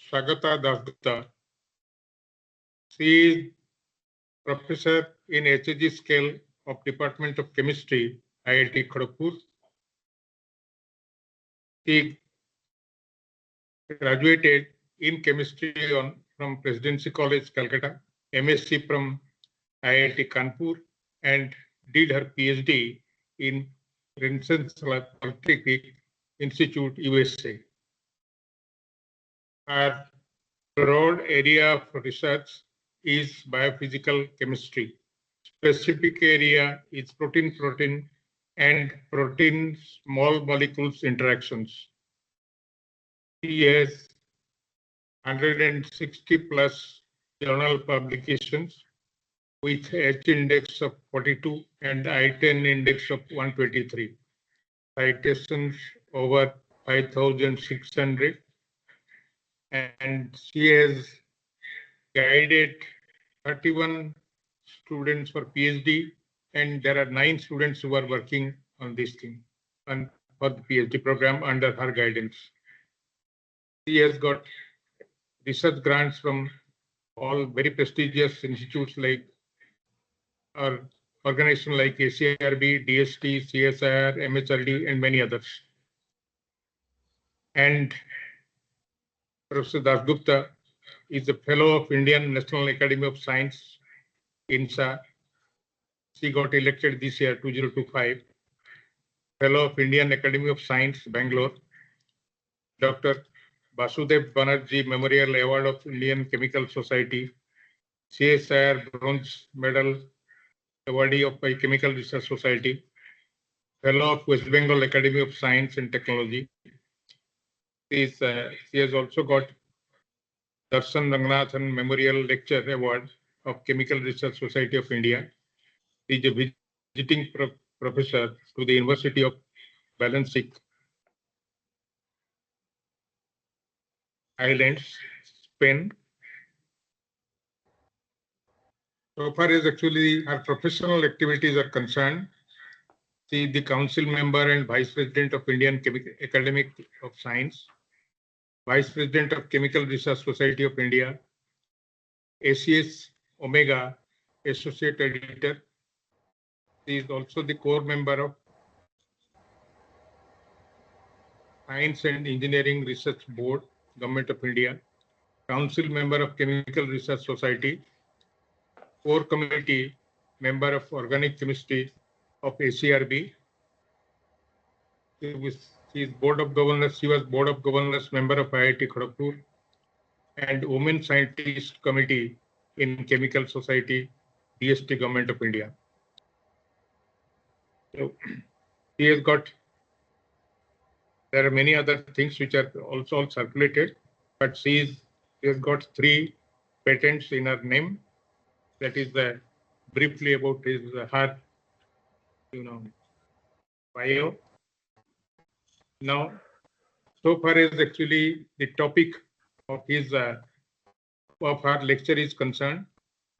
Swagata Dasgupta. She is professor in HG scale of Department of Chemistry, IIT Kharagpur. She graduated in chemistry from Presidency College, Calcutta, MSc from IIT Kanpur, and did her PhD in Renaissance Polytechnic Institute, USA. Her broad area of research is biophysical chemistry. Specific area is protein-protein and protein small molecules interactions. She has 160 plus journal publications with H index of 42 and I10 index of 123. Citations over 5,600, and she has guided 31 students for PhD, and there are 9 students who are working on this thing and for the PhD program under her guidance. She has got research grants from all very prestigious institutes like or organizations like ACRB, DST, CSIR, MHRD, and many others. And Professor Dasgupta is a fellow of Indian National Academy of Science, INSA. She got elected this year, 2025. Fellow of Indian Academy of Science, Bangalore. Dr. Vasudev Banerjee Memorial Award of Indian Chemical Society. CSIR Bronze Medal awardee of by Chemical Research Society. Fellow of West Bengal Academy of Science and Technology. She has also got Darshan Ranganathan Memorial Lecture Award of Chemical Research Society of India. He is a visiting professor to the University of Valencia Islands, Spain. So far as actually her professional activities are concerned, she is the council member and vice president of Indian Academy of Science, vice president of Chemical Research Society of India, ACS Omega associate editor. She is also the core member of Science and Engineering Research Board, Government of India, council member of Chemical Research Society, core committee member of Organic Chemistry of ACRB. She is board of governors. She was board of governors member of IIT Kharagpur and Women Scientist Committee in Chemical Society, DST, Government of India. So she has got. There are many other things which are also circulated, but she has got 3 patents in her name. That is briefly about her, bio. Now, so far as actually the topic of of our lecture is concerned,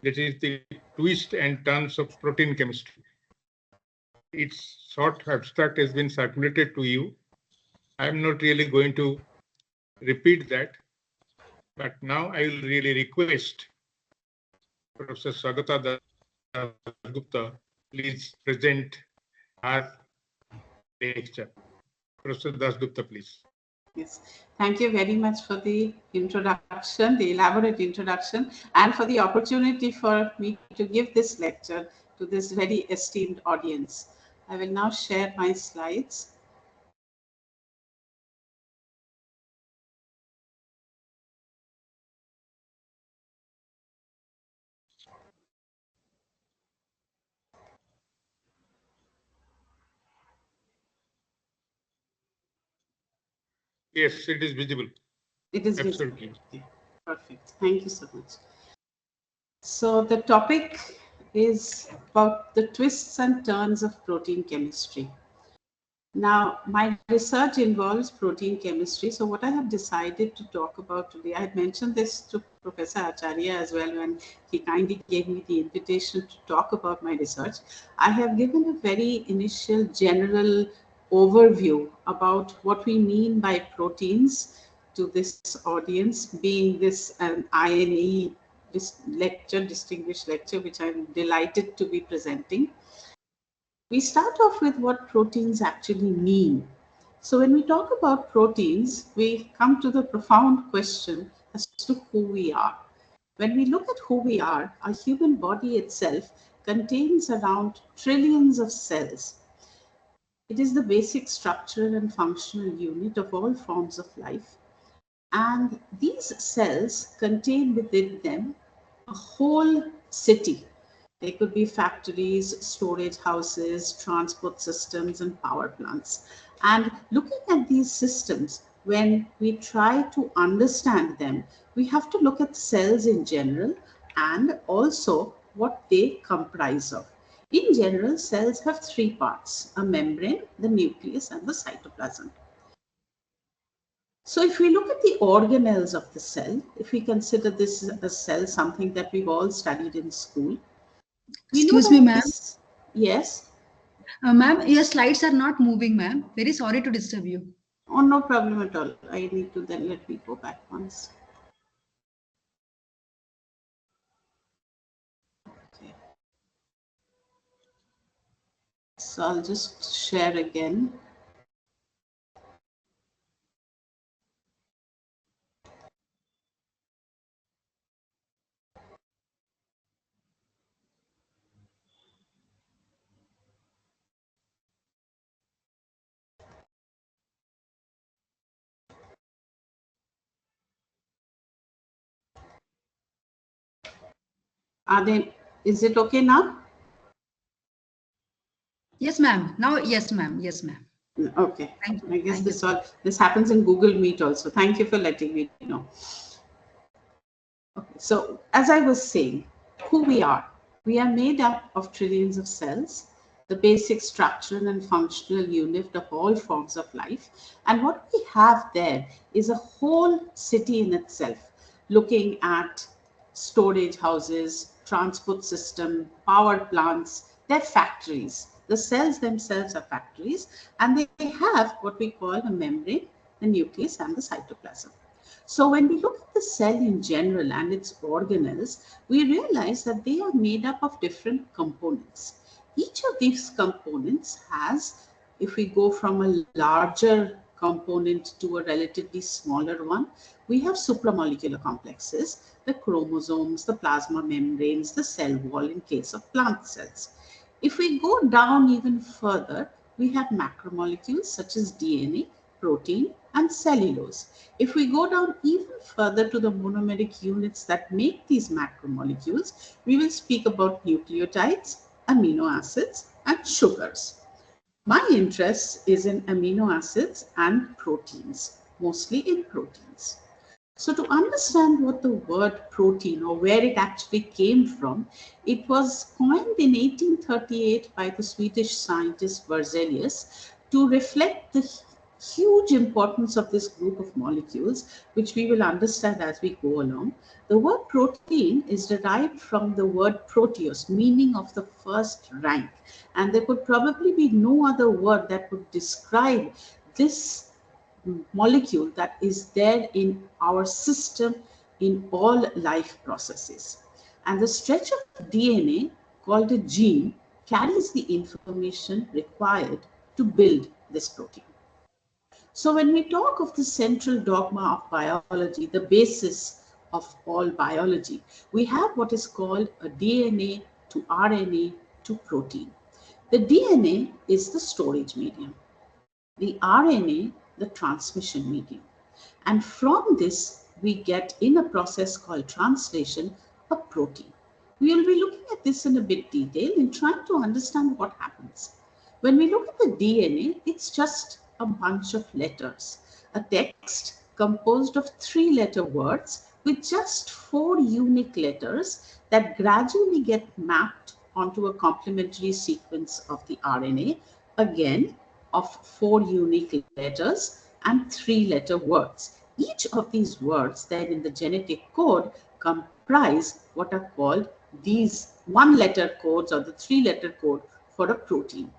that is the twist and turns of protein chemistry. Its short abstract has been circulated to you. I am not really going to repeat that, but now I will really request Professor Swagata Dasgupta, please present our lecture. Professor Dasgupta, please. Yes, thank you very much for the introduction, the elaborate introduction, and for the opportunity for me to give this lecture to this very esteemed audience. I will now share my slides. Yes, it is visible. It is absolutely visible. Perfect. Thank you so much. So the topic is about the twists and turns of protein chemistry. Now, my research involves protein chemistry. So what I have decided to talk about today, I had mentioned this to Professor Acharya as well when he kindly gave me the invitation to talk about my research. I have given a very initial general overview about what we mean by proteins to this audience, being this an INE distinguished lecture, which I'm delighted to be presenting. We start off with what proteins actually mean. So when we talk about proteins, we come to the profound question as to who we are. When we look at who we are, our human body itself contains around trillions of cells. It is the basic structural and functional unit of all forms of life. And these cells contain within them a whole city. They could be factories, storage houses, transport systems, and power plants. And looking at these systems, when we try to understand them, we have to look at cells in general and also what they comprise of. In general, cells have three parts: a membrane, the nucleus, and the cytoplasm. So if we look at the organelles of the cell, if we consider this as a cell, something that we've all studied in school. Excuse me, ma'am. Yes. Ma'am, your slides are not moving, ma'am. Very sorry to disturb you. Oh, no problem at all. I need to then let me go back once. Okay. So I'll just share again. Is it okay now? Yes, ma'am. Now, yes, ma'am. Yes, ma'am. Okay. Thank you. I guess Thank this happens in Google Meet also. Thank you for letting me know. Okay. So as I was saying, who we are made up of trillions of cells, the basic structural and functional unit of all forms of life. And what we have there is a whole city in itself, looking at storage houses, transport system, power plants, they're factories. The cells themselves are factories, and they have what we call a membrane, the nucleus, and the cytoplasm. So when we look at the cell in general and its organelles, we realize that they are made up of different components. Each of these components has, if we go from a larger component to a relatively smaller one, we have supramolecular complexes, the chromosomes, the plasma membranes, the cell wall in case of plant cells. If we go down even further, we have macromolecules such as DNA, protein, and cellulose. If we go down even further to the monomeric units that make these macromolecules, we will speak about nucleotides, amino acids, and sugars. My interest is in amino acids and proteins, mostly in proteins. So to understand what the word protein or where it actually came from, it was coined in 1838 by the Swedish scientist Berzelius to reflect the huge importance of this group of molecules, which we will understand as we go along. The word protein is derived from the word proteus, meaning of the first rank. And there could probably be no other word that would describe this molecule that is there in our system in all life processes. And the stretch of DNA, called a gene, carries the information required to build this protein. So when we talk of the central dogma of biology, the basis of all biology, we have what is called a DNA to RNA to protein. The DNA is the storage medium, the RNA the transmission medium. And from this, we get, in a process called translation, a protein. We will be looking at this in a bit detail in trying to understand what happens. When we look at the DNA, it's just a bunch of letters, a text composed of 3-letter words with just 4 unique letters that gradually get mapped onto a complementary sequence of the RNA, again of 4 unique letters and 3-letter words. Each of these words then in the genetic code comprise what are called these 1-letter codes or the 3-letter code for a protein.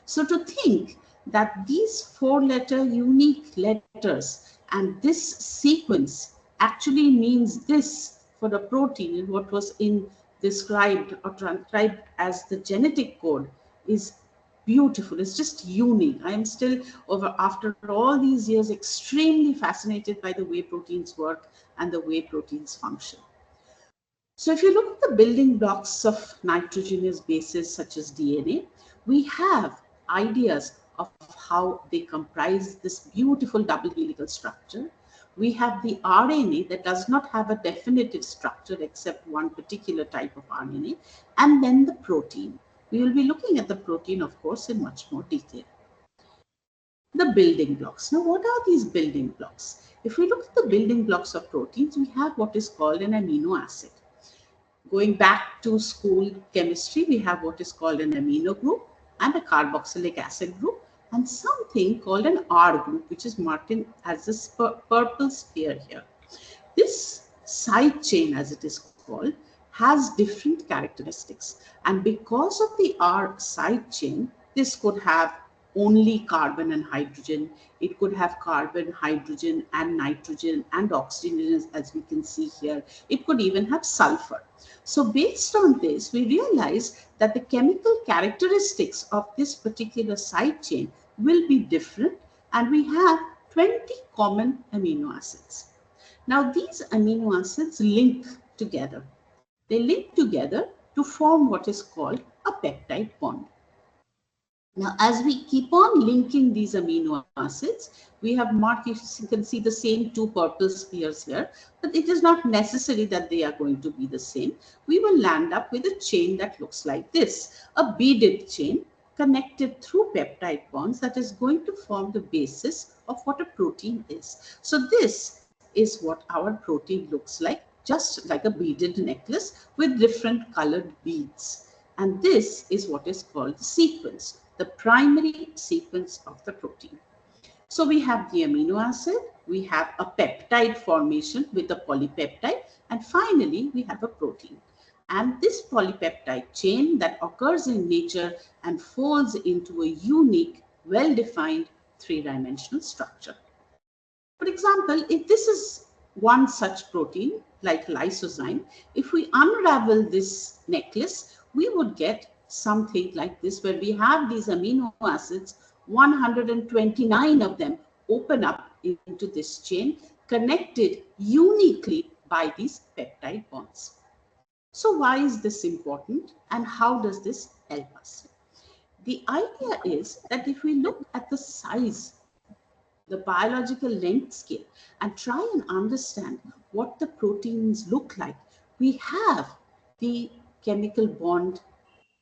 So to think that these 4-letter unique letters And this sequence actually means this for a protein, and what was described or transcribed as the genetic code is beautiful. It's just unique. I am still, after all these years, extremely fascinated by the way proteins work and the way proteins function. So if you look at the building blocks of nitrogenous bases such as DNA, we have ideas of how they comprise this beautiful double helical structure. We have the RNA that does not have a definitive structure except one particular type of RNA, and then the protein. We will be looking at the protein, of course, in much more detail. The building blocks. Now, what are these building blocks? If we look at the building blocks of proteins, we have what is called an amino acid. Going back to school chemistry, we have what is called an amino group and a carboxylic acid group, and something called an R group, which is marked in as this purple sphere here. This side chain, as it is called, has different characteristics. And because of the R side chain, this could have only carbon and hydrogen. It could have carbon, hydrogen, and nitrogen and oxygen, as we can see here. It could even have sulfur. So based on this, we realize that the chemical characteristics of this particular side chain will be different, and we have 20 common amino acids. Now, these amino acids link together. They link together to form what is called a peptide bond. Now, as we keep on linking these amino acids, we have marked, you can see the same two purple spheres here, but it is not necessary that they are going to be the same. We will land up with a chain that looks like this, a beaded chain connected through peptide bonds that is going to form the basis of what a protein is. So this is what our protein looks like, just like a beaded necklace with different colored beads. And this is what is called the sequence, the primary sequence of the protein. So we have the amino acid, we have a peptide formation with a polypeptide, and finally we have a protein. And this polypeptide chain that occurs in nature and folds into a unique, well-defined three-dimensional structure. For example, if this is one such protein like lysozyme, if we unravel this necklace, we would get something like this, where we have these amino acids, 129 of them open up into this chain, connected uniquely by these peptide bonds. So why is this important, and how does this help us? The idea is that if we look at the size, the biological length scale, and try and understand what the proteins look like, we have the chemical bond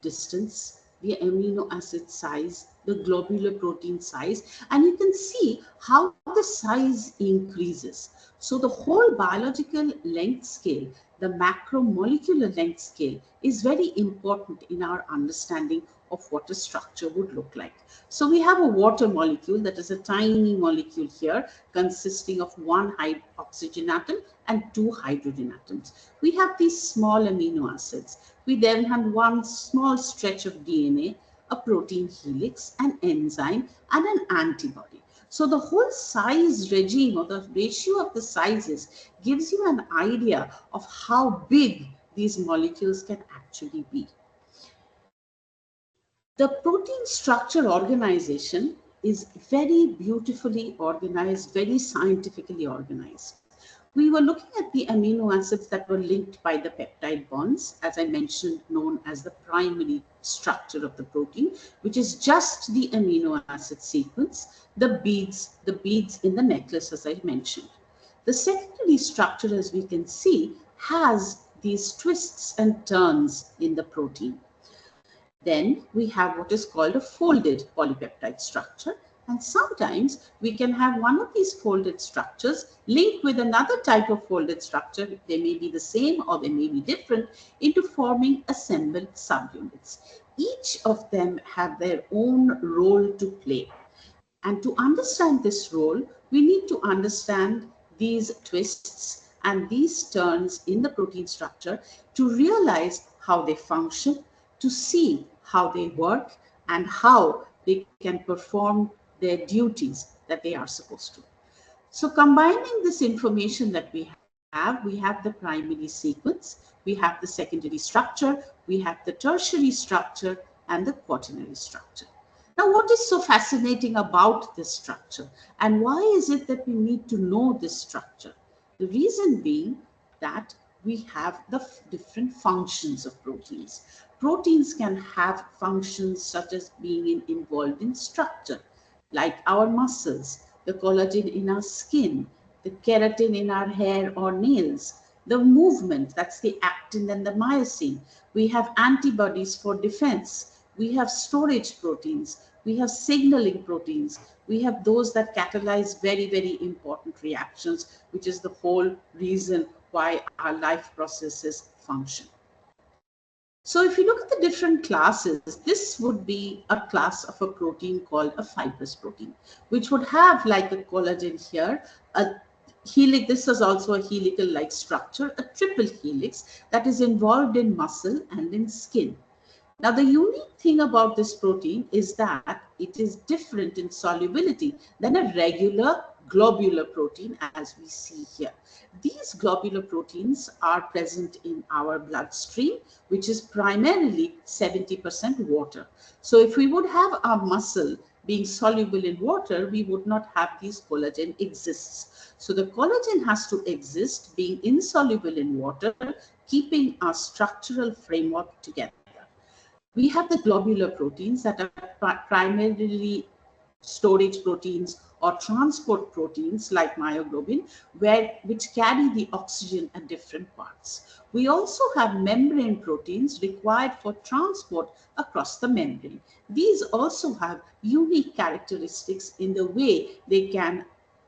distance, the amino acid size, the globular protein size, and you can see how the size increases. So the whole biological length scale, the macromolecular length scale, is very important in our understanding of what a structure would look like. So we have a water molecule that is a tiny molecule here consisting of one oxygen atom and two hydrogen atoms. We have these small amino acids. We then have one small stretch of DNA, a protein helix, an enzyme, and an antibody. So the whole size regime, or the ratio of the sizes, gives you an idea of how big these molecules can actually be. The protein structure organization is very beautifully organized, very scientifically organized. We were looking at the amino acids that were linked by the peptide bonds, as I mentioned, known as the primary structure of the protein, which is just the amino acid sequence, the beads in the necklace, as I mentioned. The secondary structure, as we can see, has these twists and turns in the protein. Then we have what is called a folded polypeptide structure. And sometimes we can have one of these folded structures linked with another type of folded structure. They may be the same or they may be different, into forming assembled subunits. Each of them have their own role to play. And to understand this role, we need to understand these twists and these turns in the protein structure to realize how they function, to see how they work, and how they can perform their duties that they are supposed to. So combining this information that we have the primary sequence, we have the secondary structure, we have the tertiary structure, and the quaternary structure. Now, what is so fascinating about this structure, and why is it that we need to know this structure? The reason being that we have the different functions of proteins. Proteins can have functions such as being involved in structure, like our muscles, the collagen in our skin, the keratin in our hair or nails, the movement, that's the actin and the myosin. We have antibodies for defense. We have storage proteins. We have signaling proteins. We have those that catalyze very, very important reactions, which is the whole reason why our life processes function. So if you look at the different classes, this would be a class of a protein called a fibrous protein, which would have, like a collagen here, a helix. This is also a helical-like structure, a triple helix that is involved in muscle and in skin. Now, the unique thing about this protein is that it is different in solubility than a regular globular protein, as we see here. These globular proteins are present in our bloodstream, which is primarily 70% water. So if we would have our muscle being soluble in water, we would not have these collagen exists. So the collagen has to exist being insoluble in water, keeping our structural framework together. We have the globular proteins that are primarily storage proteins or transport proteins like myoglobin, which carry the oxygen at different parts. We also have membrane proteins required for transport across the membrane. These also have unique characteristics in the way they can,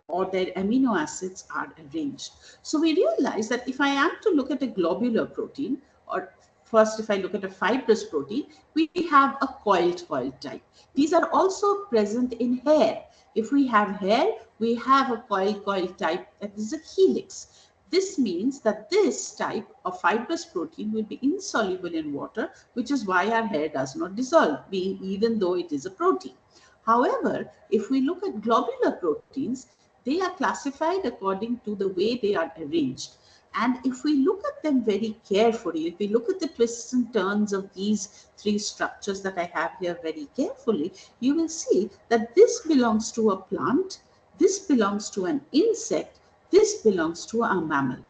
or their amino acids are arranged. So we realize that if I am to look at a globular protein, or first, if I look at a fibrous protein, we have a coiled type. These are also present in hair. If we have hair, we have a coiled type that is a helix. This means that this type of fibrous protein will be insoluble in water, which is why our hair does not dissolve, even though it is a protein. However, if we look at globular proteins, they are classified according to the way they are arranged. And if we look at them very carefully, if we look at the twists and turns of these three structures that I have here very carefully, you will see that this belongs to a plant, this belongs to an insect, this belongs to a mammal.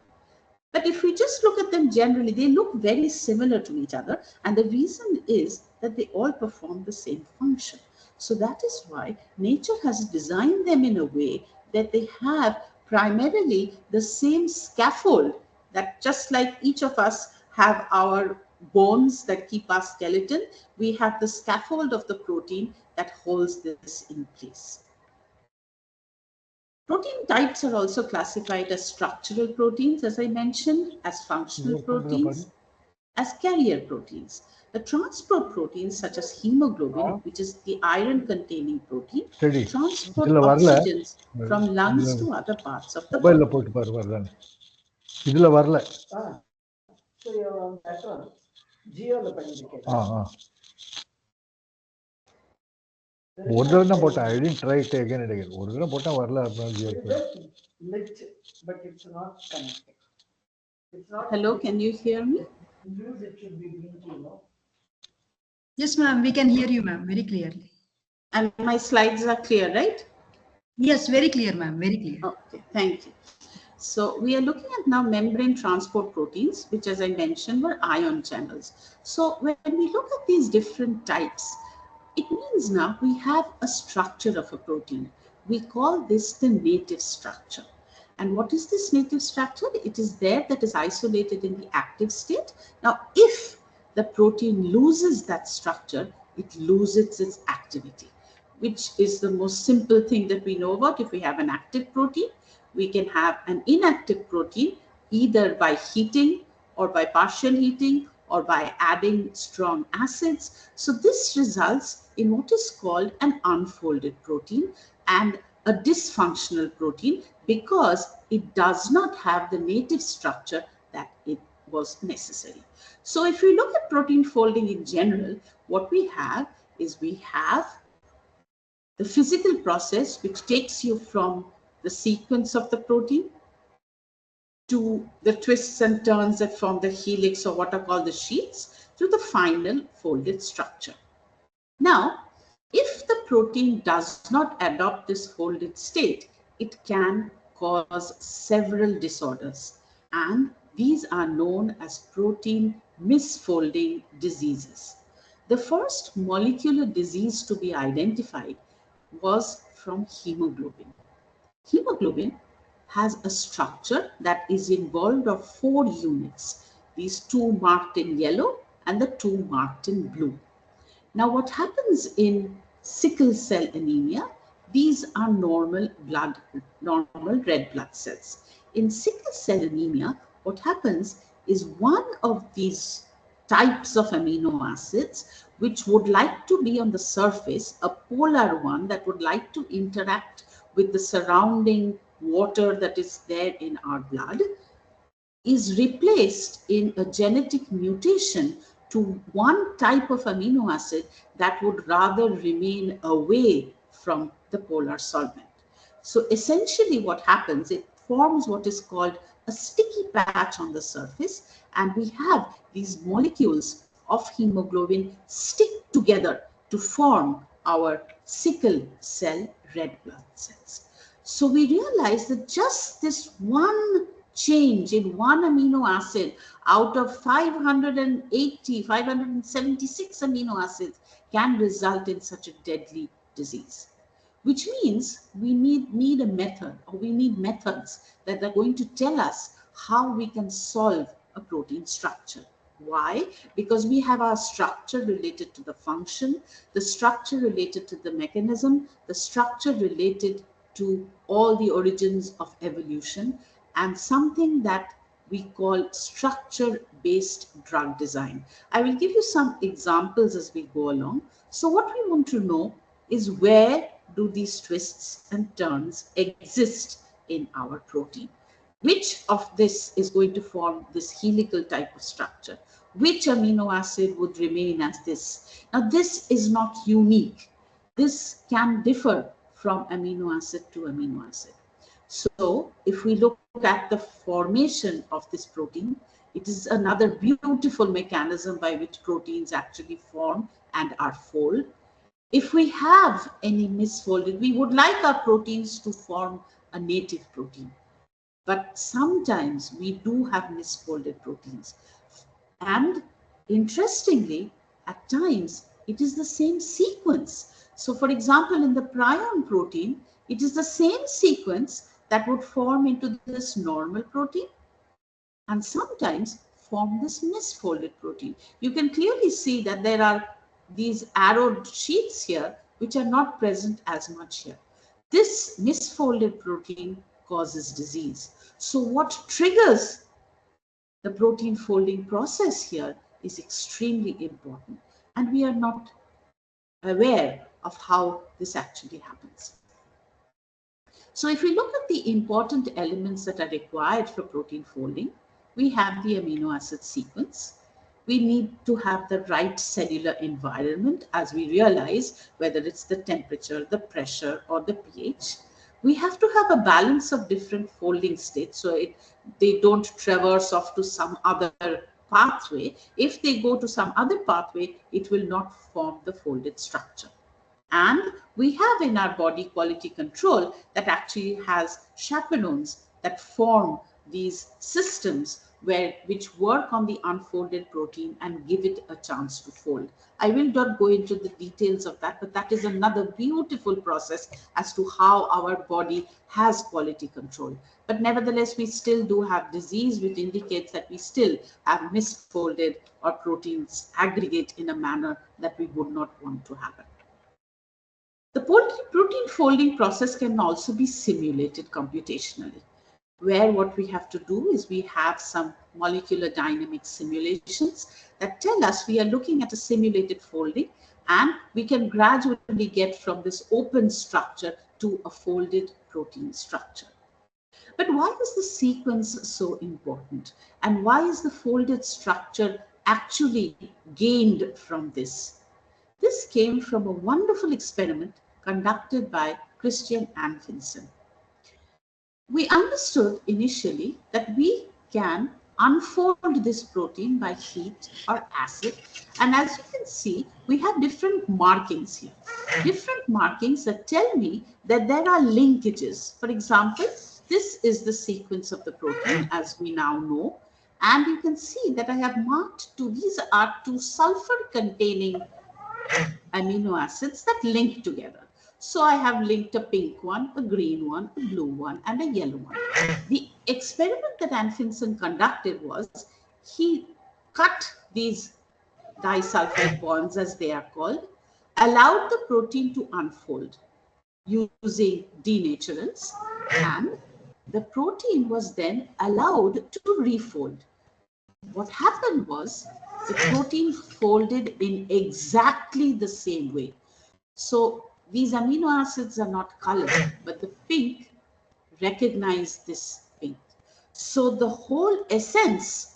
But if we just look at them generally, they look very similar to each other. And the reason is that they all perform the same function. So that is why nature has designed them in a way that they have primarily the same scaffold, that just like each of us have our bones that keep our skeleton, we have the scaffold of the protein that holds this in place. Protein types are also classified as structural proteins, as I mentioned, as functional proteins, as carrier proteins. The transport proteins such as hemoglobin, which is the iron-containing protein, transport oxygen from lungs to other parts of the body. I didn't try it again and again. But it's not connected. Hello, can you hear me? It should be blinking, no? Yes, ma'am, we can hear you, ma'am, very clearly. And my slides are clear, right? Yes, very clear, ma'am, very clear. Okay, thank you. So we are looking at now membrane transport proteins, which, as I mentioned, were ion channels. So when we look at these different types, it means now we have a structure of a protein. We call this the native structure. And what is this native structure? It is there that is isolated in the active state. Now, if the protein loses that structure, it loses its activity, which is the most simple thing that we know about. If we have an active protein, we can have an inactive protein either by heating or by partial heating or by adding strong acids. So this results in what is called an unfolded protein and a dysfunctional protein, because it does not have the native structure that it was necessary. So if we look at protein folding in general, what we have is we have the physical process which takes you from the sequence of the protein, to the twists and turns that form the helix, or what are called the sheets, to the final folded structure. Now, if the protein does not adopt this folded state, it can cause several disorders, and these are known as protein misfolding diseases. The first molecular disease to be identified was from hemoglobin. Hemoglobin has a structure that is involved of 4 units, these 2 marked in yellow and the 2 marked in blue. Now, what happens in sickle cell anemia? These are normal red blood cells. In sickle cell anemia, what happens is one of these types of amino acids, which would like to be on the surface, a polar one that would like to interact with the surrounding water that is there in our blood, is replaced in a genetic mutation to one type of amino acid that would rather remain away from the polar solvent. So essentially what happens, it forms what is called a sticky patch on the surface, and we have these molecules of hemoglobin stick together to form our sickle cell red blood cells. So we realize that just this one change in one amino acid out of 576 amino acids can result in such a deadly disease, which means we need a method, or we need methods that are going to tell us how we can solve a protein structure. Why? Because we have our structure related to the function, the structure related to the mechanism, the structure related to all the origins of evolution, and something that we call structure-based drug design. I will give you some examples as we go along. So what we want to know is, where do these twists and turns exist in our protein? Which of this is going to form this helical type of structure? Which amino acid would remain as this? Now, this is not unique. This can differ from amino acid to amino acid. So if we look at the formation of this protein, it is another beautiful mechanism by which proteins actually form and are folded. If we have any misfolded, we would like our proteins to form a native protein. But sometimes we do have misfolded proteins. And interestingly, at times, it is the same sequence. So for example, in the prion protein, it is the same sequence that would form into this normal protein and sometimes form this misfolded protein. You can clearly see that there are these arrowed sheets here which are not present as much here. This misfolded protein causes disease. So what triggers the protein folding process here is extremely important, and we are not aware of how this actually happens. So if we look at the important elements that are required for protein folding, we have the amino acid sequence. We need to have the right cellular environment, as we realize, whether it's the temperature, the pressure, or the pH. We have to have a balance of different folding states, so they don't traverse off to some other pathway. If they go to some other pathway, it will not form the folded structure. And we have in our body quality control that actually has chaperones that form these systems which work on the unfolded protein and give it a chance to fold. I will not go into the details of that, but that is another beautiful process as to how our body has quality control. But nevertheless, we still do have disease, which indicates that we still have misfolded or proteins aggregate in a manner that we would not want to happen. The protein folding process can also be simulated computationally, where what we have to do is we have some molecular dynamic simulations that tell us we are looking at a simulated folding, and we can gradually get from this open structure to a folded protein structure. But why is the sequence so important? And why is the folded structure actually gained from this? This came from a wonderful experiment conducted by Christian Anfinsen. We understood initially that we can unfold this protein by heat or acid. And as you can see, we have different markings here. Different markings that tell me that there are linkages. For example, this is the sequence of the protein as we now know. And you can see that I have marked two, these are two sulfur containing amino acids that link together. So I have linked a pink one, a green one, a blue one, and a yellow one. The experiment that Anfinsen conducted was he cut these disulfide bonds, as they are called, allowed the protein to unfold using denaturants, and the protein was then allowed to refold. What happened was the protein folded in exactly the same way. So these amino acids are not colored, but the pink recognize this pink. So the whole essence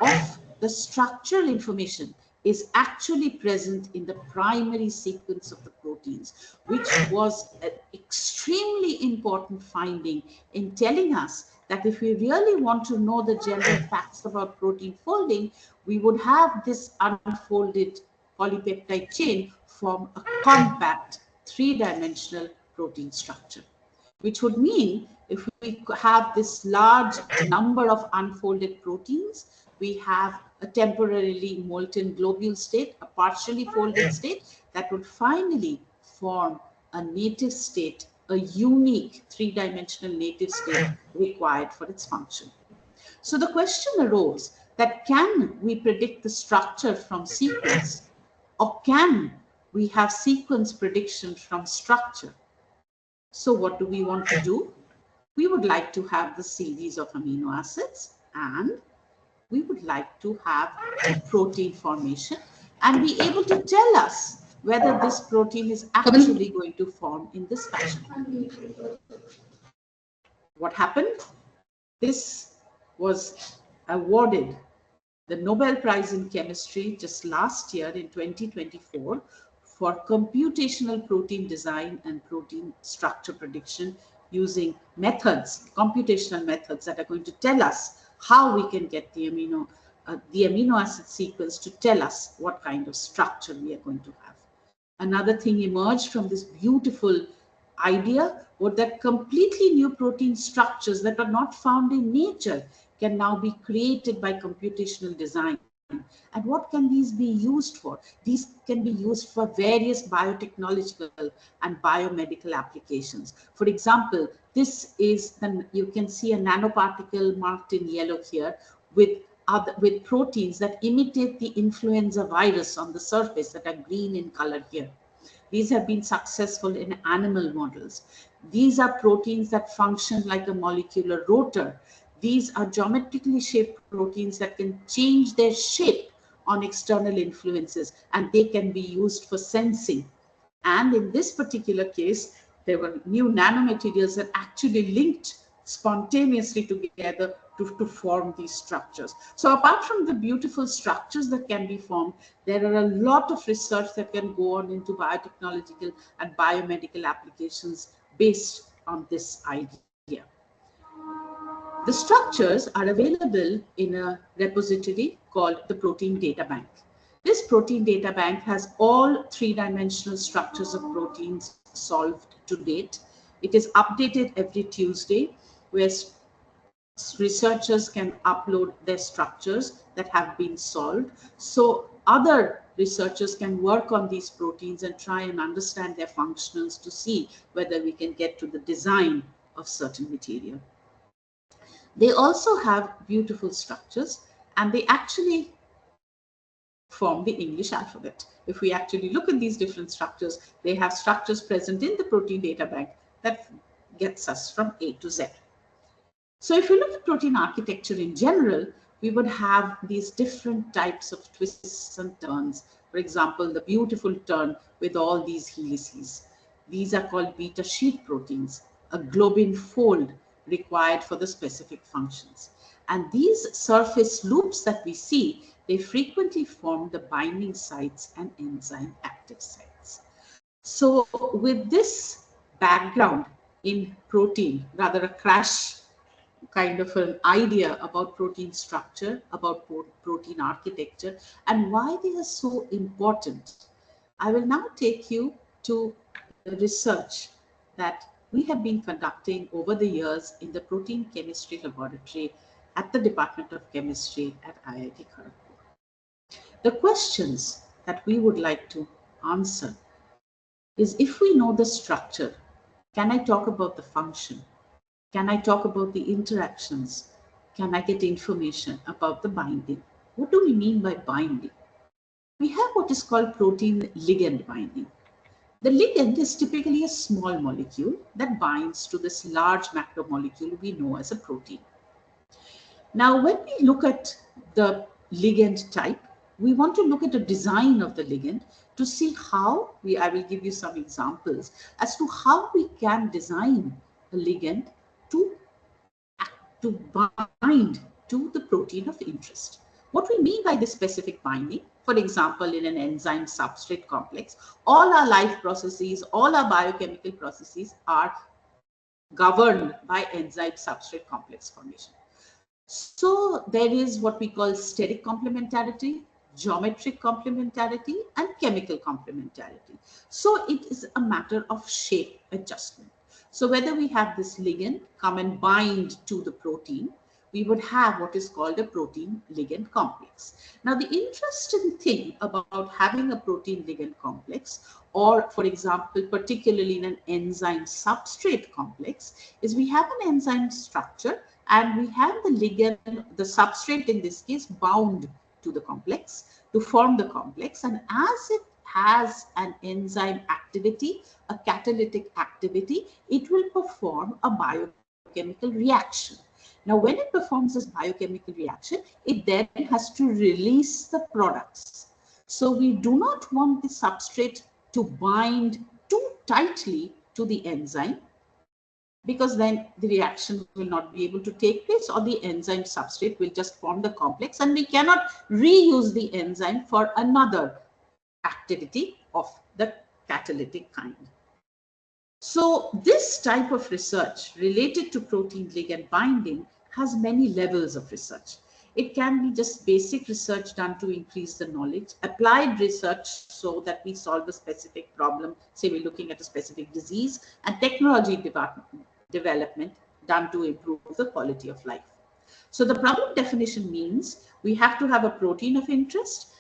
of the structural information is actually present in the primary sequence of the proteins, which was an extremely important finding in telling us that if we really want to know the general facts about protein folding, we would have this unfolded polypeptide chain form a compact three-dimensional protein structure, which would mean if we have this large number of unfolded proteins, we have a temporarily molten globule state, a partially folded state that would finally form a native state, a unique three-dimensional native state required for its function. So the question arose that can we predict the structure from sequence, or can we have sequence prediction from structure? So what do we want to do? We would like to have the series of amino acids, and we would like to have a protein formation and be able to tell us whether this protein is actually going to form in this fashion. What happened? This was awarded the Nobel Prize in Chemistry just last year in 2024 for computational protein design and protein structure prediction using methods, computational methods that are going to tell us how we can get the amino acid sequence to tell us what kind of structure we are going to have. Another thing emerged from this beautiful idea was that completely new protein structures that are not found in nature can now be created by computational design. And what can these be used for? These can be used for various biotechnological and biomedical applications. For example, this is, you can see a nanoparticle marked in yellow here with proteins that imitate the influenza virus on the surface that are green in color here. These have been successful in animal models. These are proteins that function like a molecular rotor. These are geometrically shaped proteins that can change their shape on external influences, and they can be used for sensing. And in this particular case, there were new nanomaterials that actually linked spontaneously together to form these structures. So apart from the beautiful structures that can be formed, there are a lot of research that can go on into biotechnological and biomedical applications based on this idea. The structures are available in a repository called the Protein Data Bank. This protein data bank has all three-dimensional structures of proteins solved to date. It is updated every Tuesday, where researchers can upload their structures that have been solved. So other researchers can work on these proteins and try and understand their functionals to see whether we can get to the design of certain material. They also have beautiful structures, and they actually form the English alphabet. If we actually look at these different structures, they have structures present in the protein data bank that gets us from A to Z. So if we look at protein architecture in general, we would have these different types of twists and turns. For example, the beautiful turn with all these helices. These are called beta sheet proteins, a globin fold required for the specific functions. And these surface loops that we see, they frequently form the binding sites and enzyme active sites. So with this background in protein, rather a crash kind of an idea about protein structure, about protein architecture, and why they are so important. I will now take you to the research that we have been conducting over the years in the protein chemistry laboratory at the Department of Chemistry at IIT Kharagpur. The questions that we would like to answer is, if we know the structure, can I talk about the function? Can I talk about the interactions? Can I get information about the binding? What do we mean by binding? We have what is called protein ligand binding. The ligand is typically a small molecule that binds to this large macromolecule we know as a protein. Now, when we look at the ligand type, we want to look at the design of the ligand to see how I will give you some examples as to how we can design a ligand to bind to the protein of interest. What we mean by this specific binding, for example, in an enzyme substrate complex, all our life processes, all our biochemical processes are governed by enzyme substrate complex formation. So there is what we call steric complementarity, geometric complementarity, and chemical complementarity. So it is a matter of shape adjustment. So whether we have this ligand come and bind to the protein, we would have what is called a protein ligand complex. Now, the interesting thing about having a protein ligand complex, or for example, particularly in an enzyme substrate complex, is we have an enzyme structure and we have the ligand, the substrate in this case, bound to the complex to form the complex. And as it has an enzyme activity, a catalytic activity, it will perform a biochemical reaction. Now, when it performs this biochemical reaction, it then has to release the products. So we do not want the substrate to bind too tightly to the enzyme, because then the reaction will not be able to take place, or the enzyme substrate will just form the complex and we cannot reuse the enzyme for another activity of the catalytic kind. So this type of research related to protein ligand binding has many levels of research. It can be just basic research done to increase the knowledge, applied research so that we solve a specific problem, say we're looking at a specific disease, and technology development done to improve the quality of life. So the problem definition means we have to have a protein of interest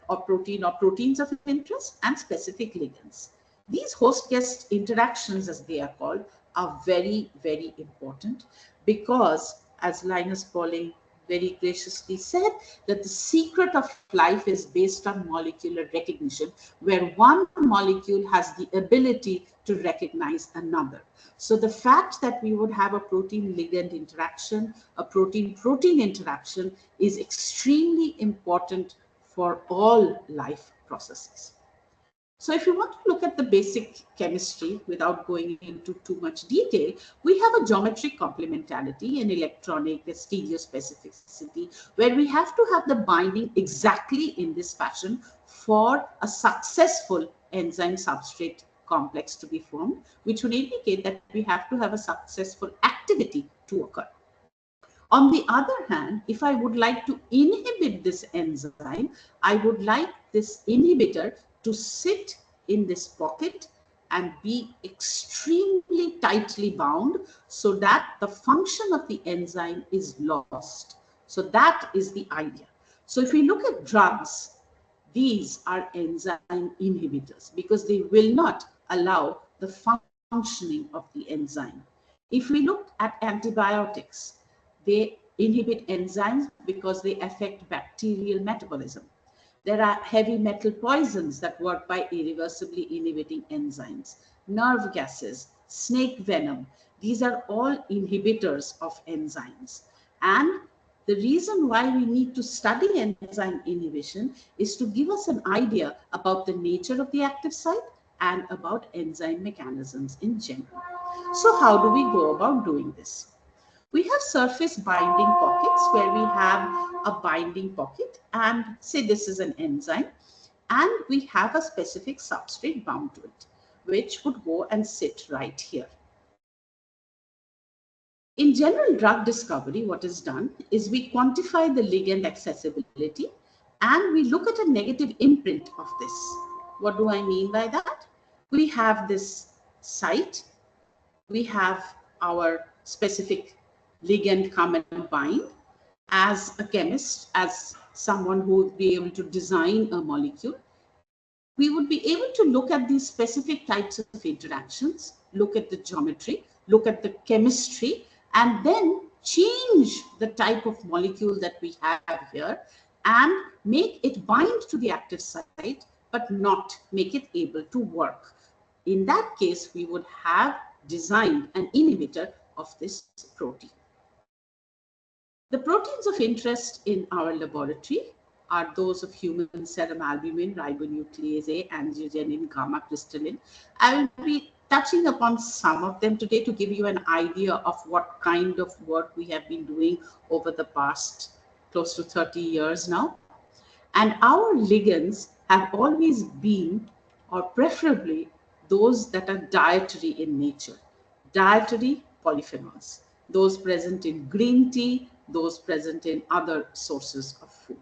or proteins of interest and specific ligands. These host-guest interactions, as they are called, are very, very important, because, as Linus Pauling very graciously said, that the secret of life is based on molecular recognition, where one molecule has the ability to recognize another. So the fact that we would have a protein ligand interaction, a protein-protein interaction, is extremely important for all life processes. So if you want to look at the basic chemistry without going into too much detail, we have a geometric complementarity, an electronic, a stereospecificity, where we have to have the binding exactly in this fashion for a successful enzyme substrate complex to be formed, which would indicate that we have to have a successful activity to occur. On the other hand, if I would like to inhibit this enzyme, I would like this inhibitor to sit in this pocket and be extremely tightly bound so that the function of the enzyme is lost. So that is the idea. So if we look at drugs, these are enzyme inhibitors because they will not allow the functioning of the enzyme. If we look at antibiotics, they inhibit enzymes because they affect bacterial metabolism. There are heavy metal poisons that work by irreversibly inhibiting enzymes. Nerve gases, snake venom, these are all inhibitors of enzymes. And the reason why we need to study enzyme inhibition is to give us an idea about the nature of the active site and about enzyme mechanisms in general. So how do we go about doing this? We have surface binding pockets where we have a binding pocket, and say this is an enzyme, and we have a specific substrate bound to it, which would go and sit right here. In general drug discovery, what is done is we quantify the ligand accessibility and we look at a negative imprint of this. What do I mean by that? We have this site, we have our specific ligand come and bind. As a chemist, as someone who would be able to design a molecule, we would be able to look at these specific types of interactions, look at the geometry, look at the chemistry, and then change the type of molecule that we have here and make it bind to the active site, but not make it able to work. In that case, we would have designed an inhibitor of this protein. The proteins of interest in our laboratory are those of human serum albumin, ribonuclease A, angiogenin, gamma crystalline. I will be touching upon some of them today to give you an idea of what kind of work we have been doing over the past close to 30 years now. And our ligands have always been, or preferably, those that are dietary in nature, dietary polyphenols, those present in green tea, those present in other sources of food.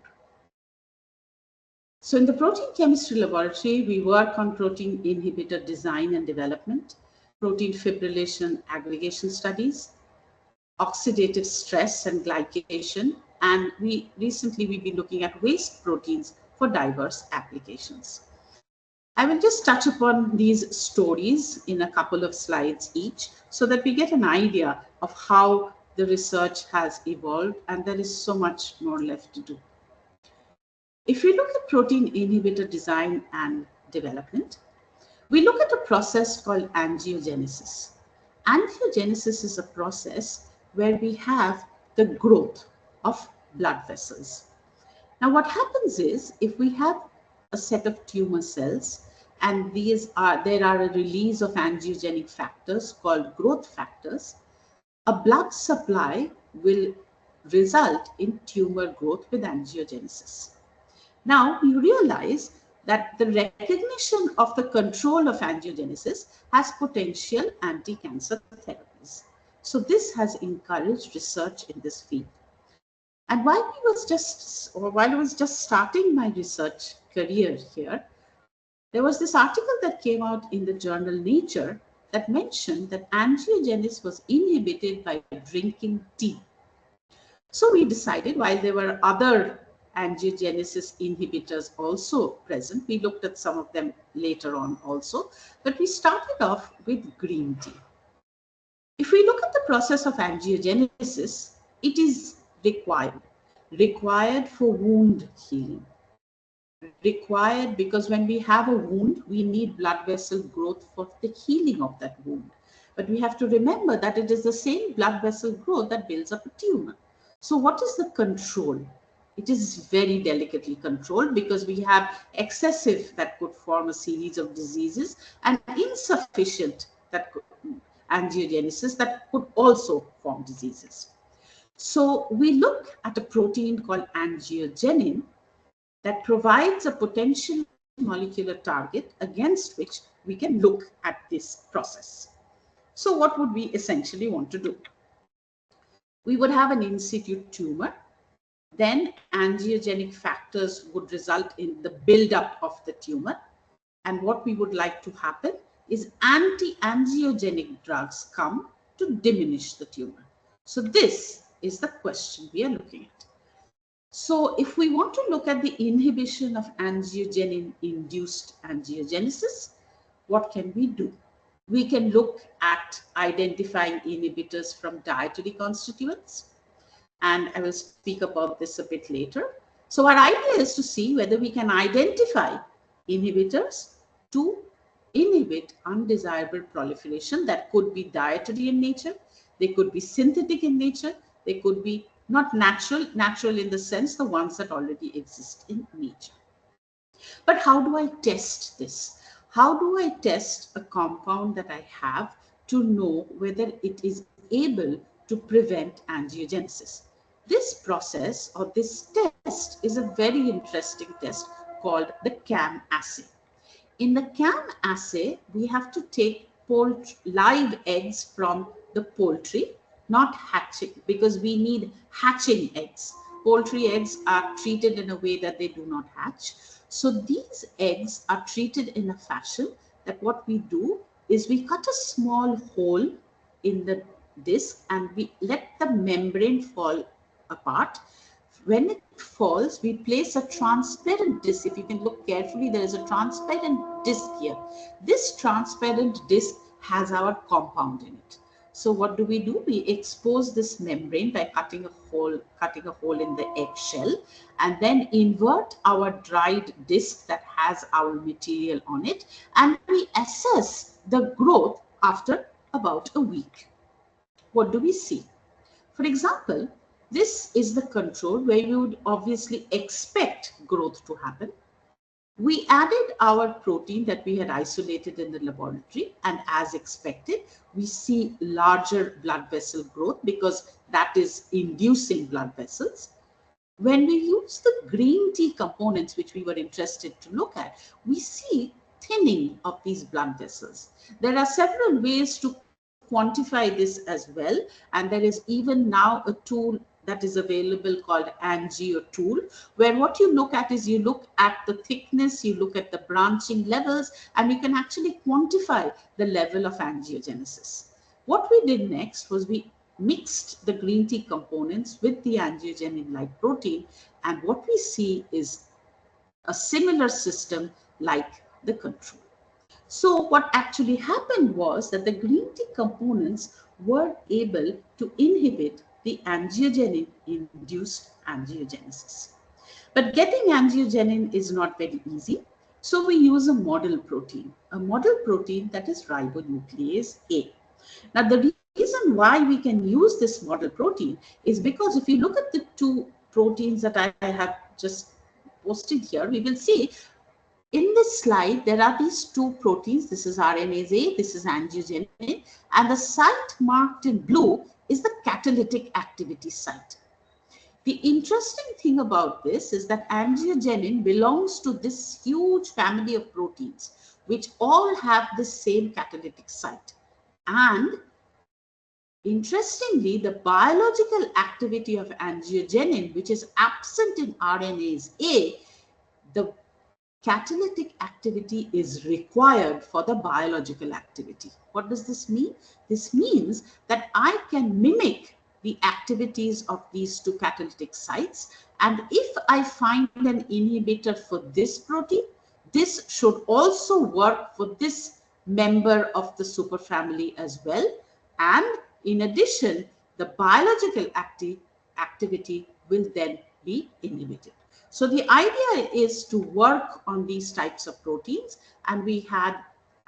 So in the protein chemistry laboratory, we work on protein inhibitor design and development, protein fibrillation aggregation studies, oxidative stress and glycation, and we've been looking at waste proteins for diverse applications. I will just touch upon these stories in a couple of slides each so that we get an idea of how the research has evolved, and there is so much more left to do. If we look at protein inhibitor design and development, we look at a process called angiogenesis. Angiogenesis is a process where we have the growth of blood vessels. Now, what happens is if we have a set of tumor cells and there are a release of angiogenic factors called growth factors, a blood supply will result in tumor growth with angiogenesis. Now, you realize that the recognition of the control of angiogenesis has potential anti-cancer therapies. So this has encouraged research in this field. And while I was just starting my research career here, there was this article that came out in the journal Nature that mentioned that angiogenesis was inhibited by drinking tea. So we decided, while there were other angiogenesis inhibitors also present, we looked at some of them later on also, but we started off with green tea. If we look at the process of angiogenesis, it is required for wound healing. Required because when we have a wound, we need blood vessel growth for the healing of that wound. But we have to remember that it is the same blood vessel growth that builds up a tumor. So what is the control? It is very delicately controlled because we have excessive that could form a series of diseases and insufficient angiogenesis that could also form diseases. So we look at a protein called angiogenin that provides a potential molecular target against which we can look at this process. So what would we essentially want to do? We would have an in situ tumor. Then angiogenic factors would result in the buildup of the tumor. And what we would like to happen is anti-angiogenic drugs come to diminish the tumor. So this is the question we are looking at. So if we want to look at the inhibition of angiogenin-induced angiogenesis, what can we do? We can look at identifying inhibitors from dietary constituents, and I will speak about this a bit later. So our idea is to see whether we can identify inhibitors to inhibit undesirable proliferation that could be dietary in nature, they could be synthetic in nature, they could be not natural in the sense the ones that already exist in nature. But how do I test this? How do I test a compound that I have to know whether it is able to prevent angiogenesis? This process or this test is a very interesting test called the CAM assay. In the CAM assay, we have to take live eggs from the poultry, not hatching, because we need hatching eggs. Poultry eggs are treated in a way that they do not hatch. So these eggs are treated in a fashion that what we do is we cut a small hole in the disc and we let the membrane fall apart. When it falls, we place a transparent disc. If you can look carefully, there is a transparent disc here. This transparent disc has our compound in it. So what do? We expose this membrane by cutting a hole in the eggshell, and then invert our dried disc that has our material on it, and we assess the growth after about a week. What do we see? For example, this is the control where you would obviously expect growth to happen. We added our protein that we had isolated in the laboratory, and as expected, we see larger blood vessel growth because that is inducing blood vessels. When we use the green tea components, which we were interested to look at, we see thinning of these blood vessels. There are several ways to quantify this as well, and there is even now a tool that is available called AngioTool, where what you look at is you look at the thickness, you look at the branching levels, and you can actually quantify the level of angiogenesis. What we did next was we mixed the green tea components with the angiogenin-like protein, and what we see is a similar system like the control. So what actually happened was that the green tea components were able to inhibit the angiogenin-induced angiogenesis. But getting angiogenin is not very easy. So we use a model protein that is ribonuclease A. Now the reason why we can use this model protein is because if you look at the two proteins that I have just posted here, we will see in this slide, there are these two proteins. This is RNase A, this is angiogenin, and the site marked in blue is the catalytic activity site. The interesting thing about this is that angiogenin belongs to this huge family of proteins, which all have the same catalytic site. And interestingly, the biological activity of angiogenin, which is absent in RNase A, the catalytic activity is required for the biological activity. What does this mean? This means that I can mimic the activities of these two catalytic sites, and if I find an inhibitor for this protein, this should also work for this member of the superfamily as well, and in addition, the biological activity will then be inhibited. So the idea is to work on these types of proteins, and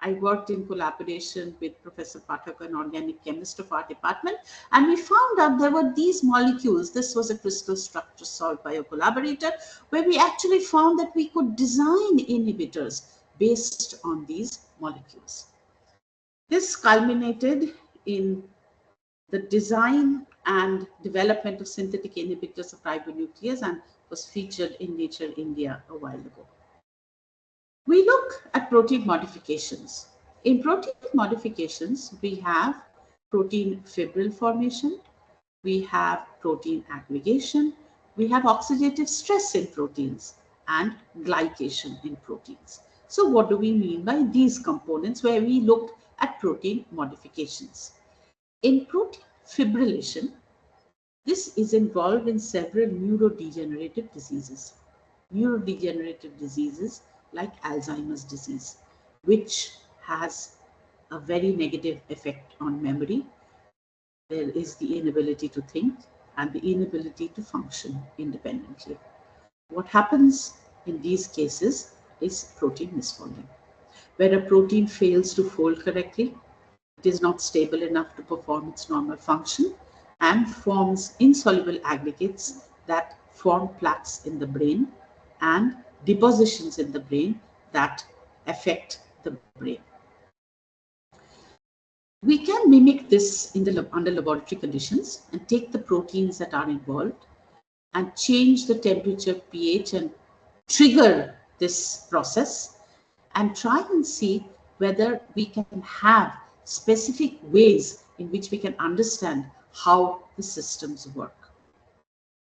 I worked in collaboration with Professor Pathak, an organic chemist of our department, and we found out there were these molecules. This was a crystal structure solved by a collaborator, where we actually found that we could design inhibitors based on these molecules. This culminated in the design and development of synthetic inhibitors of ribonuclease and was featured in Nature India a while ago. We look at protein modifications. In protein modifications, we have protein fibril formation, we have protein aggregation, we have oxidative stress in proteins, and glycation in proteins. So what do we mean by these components where we look at protein modifications? In protein fibrillation, this is involved in several neurodegenerative diseases. Neurodegenerative diseases like Alzheimer's disease, which has a very negative effect on memory. There is the inability to think and the inability to function independently. What happens in these cases is protein misfolding. Where a protein fails to fold correctly, it is not stable enough to perform its normal function and forms insoluble aggregates that form plaques in the brain and depositions in the brain that affect the brain. We can mimic this under laboratory conditions and take the proteins that are involved and change the temperature, pH, and trigger this process and try and see whether we can have specific ways in which we can understand how the systems work.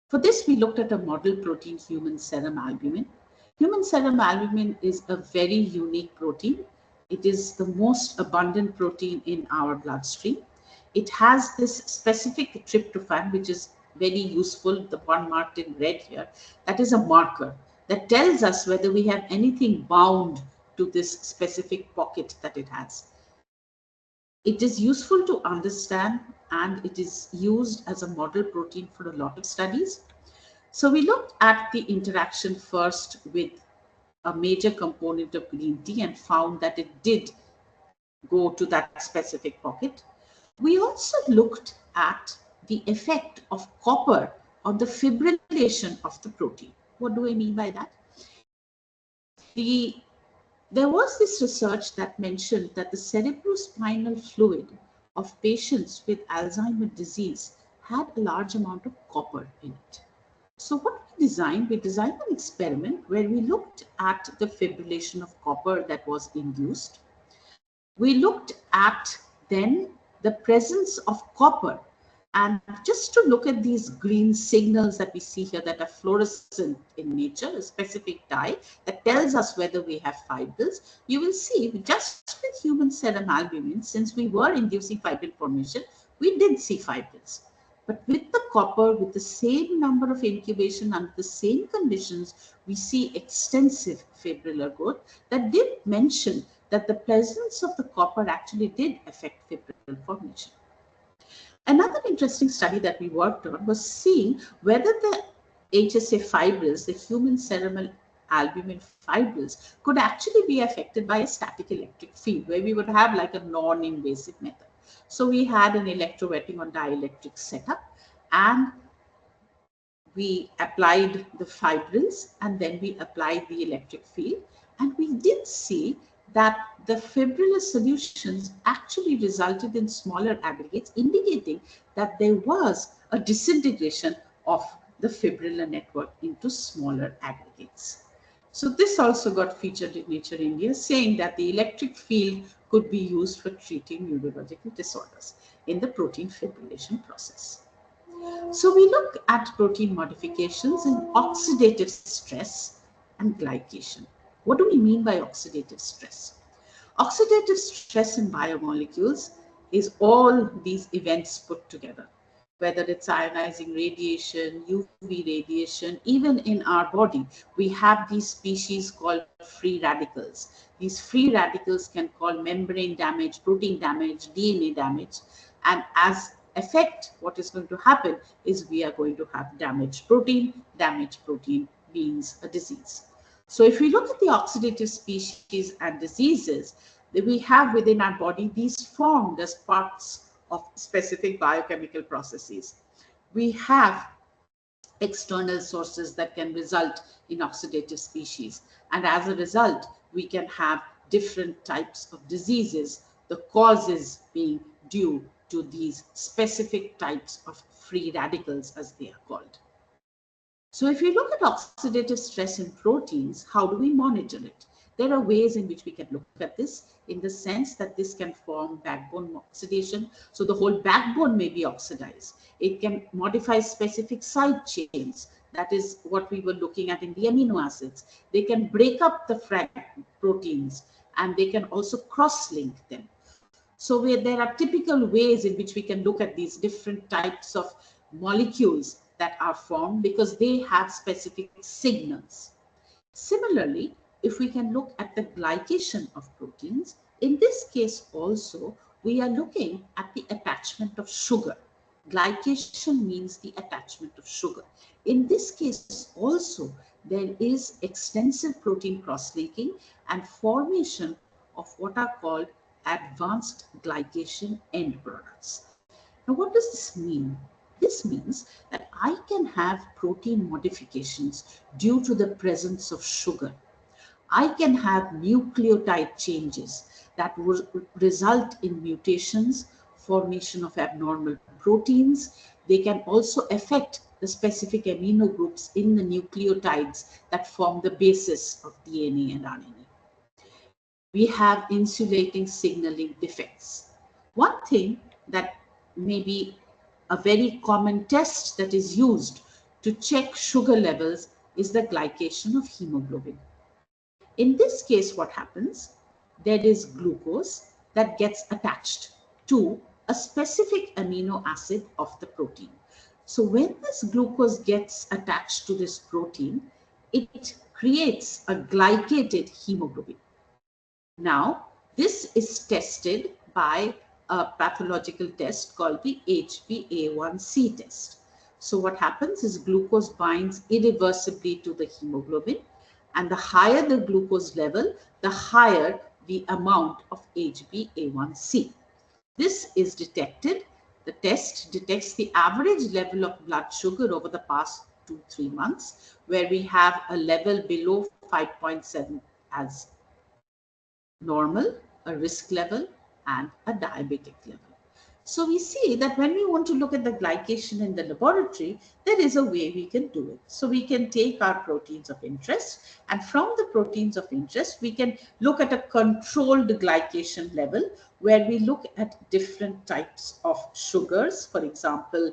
For this, we looked at a model protein, human serum albumin. Human serum albumin is a very unique protein. It is the most abundant protein in our bloodstream. It has this specific tryptophan, which is very useful, the one marked in red here. That is a marker that tells us whether we have anything bound to this specific pocket that it has. It is useful to understand, and it is used as a model protein for a lot of studies. So we looked at the interaction first with a major component of green tea and found that it did go to that specific pocket. We also looked at the effect of copper on the fibrillation of the protein. What do I mean by that? There was this research that mentioned that the cerebrospinal fluid of patients with Alzheimer's disease had a large amount of copper in it. So what we designed an experiment where we looked at the fibrillation of copper that was induced. We looked at then the presence of copper, and just to look at these green signals that we see here that are fluorescent in nature, a specific dye that tells us whether we have fibrils, you will see just with human serum albumin, since we were inducing fibril formation, we did see fibrils. But with the copper, with the same number of incubation under the same conditions, we see extensive fibrillar growth that did mention that the presence of the copper actually did affect fibril formation. Another interesting study that we worked on was seeing whether the HSA fibrils, the human serum albumin fibrils, could actually be affected by a static electric field, where we would have like a non-invasive method. So we had an electrowetting on dielectric setup, and we applied the fibrils, and then we applied the electric field, and we did see that the fibrillar solutions actually resulted in smaller aggregates, indicating that there was a disintegration of the fibrillar network into smaller aggregates. So this also got featured in Nature India, saying that the electric field could be used for treating neurological disorders in the protein fibrillation process. So we look at protein modifications in oxidative stress and glycation. What do we mean by oxidative stress? Oxidative stress in biomolecules is all these events put together, whether it's ionizing radiation, UV radiation. Even in our body, we have these species called free radicals. These free radicals can cause membrane damage, protein damage, DNA damage, and as effect, what is going to happen is we are going to have damaged protein means a disease. So if we look at the oxidative species and diseases that we have within our body, these formed as parts of specific biochemical processes. We have external sources that can result in oxidative species, and as a result, we can have different types of diseases, the causes being due to these specific types of free radicals, as they are called. So if we look at oxidative stress in proteins, how do we monitor it? There are ways in which we can look at this, in the sense that this can form backbone oxidation. So the whole backbone may be oxidized. It can modify specific side chains. That is what we were looking at in the amino acids. They can break up the proteins, and they can also cross-link them. So there are typical ways in which we can look at these different types of molecules that are formed, because they have specific signals. Similarly, if we can look at the glycation of proteins, in this case also, we are looking at the attachment of sugar. Glycation means the attachment of sugar. In this case also, there is extensive protein cross-linking and formation of what are called advanced glycation end products. Now, what does this mean? This means that I can have protein modifications due to the presence of sugar. I can have nucleotide changes that will result in mutations, formation of abnormal proteins. They can also affect the specific amino groups in the nucleotides that form the basis of DNA and RNA. We have insulating signaling defects. One thing that may be a very common test that is used to check sugar levels is the glycation of hemoglobin. In this case, what happens? There is glucose that gets attached to a specific amino acid of the protein. So when this glucose gets attached to this protein, it creates a glycated hemoglobin. Now, this is tested by a pathological test called the HbA1c test. So what happens is glucose binds irreversibly to the hemoglobin, and the higher the glucose level, the higher the amount of HbA1c. This is detected. The test detects the average level of blood sugar over the past 2-3 months, where we have a level below 5.7 as normal, a risk level, and a diabetic level. So we see that when we want to look at the glycation in the laboratory, there is a way we can do it. So we can take our proteins of interest, and from the proteins of interest, we can look at a controlled glycation level where we look at different types of sugars, for example,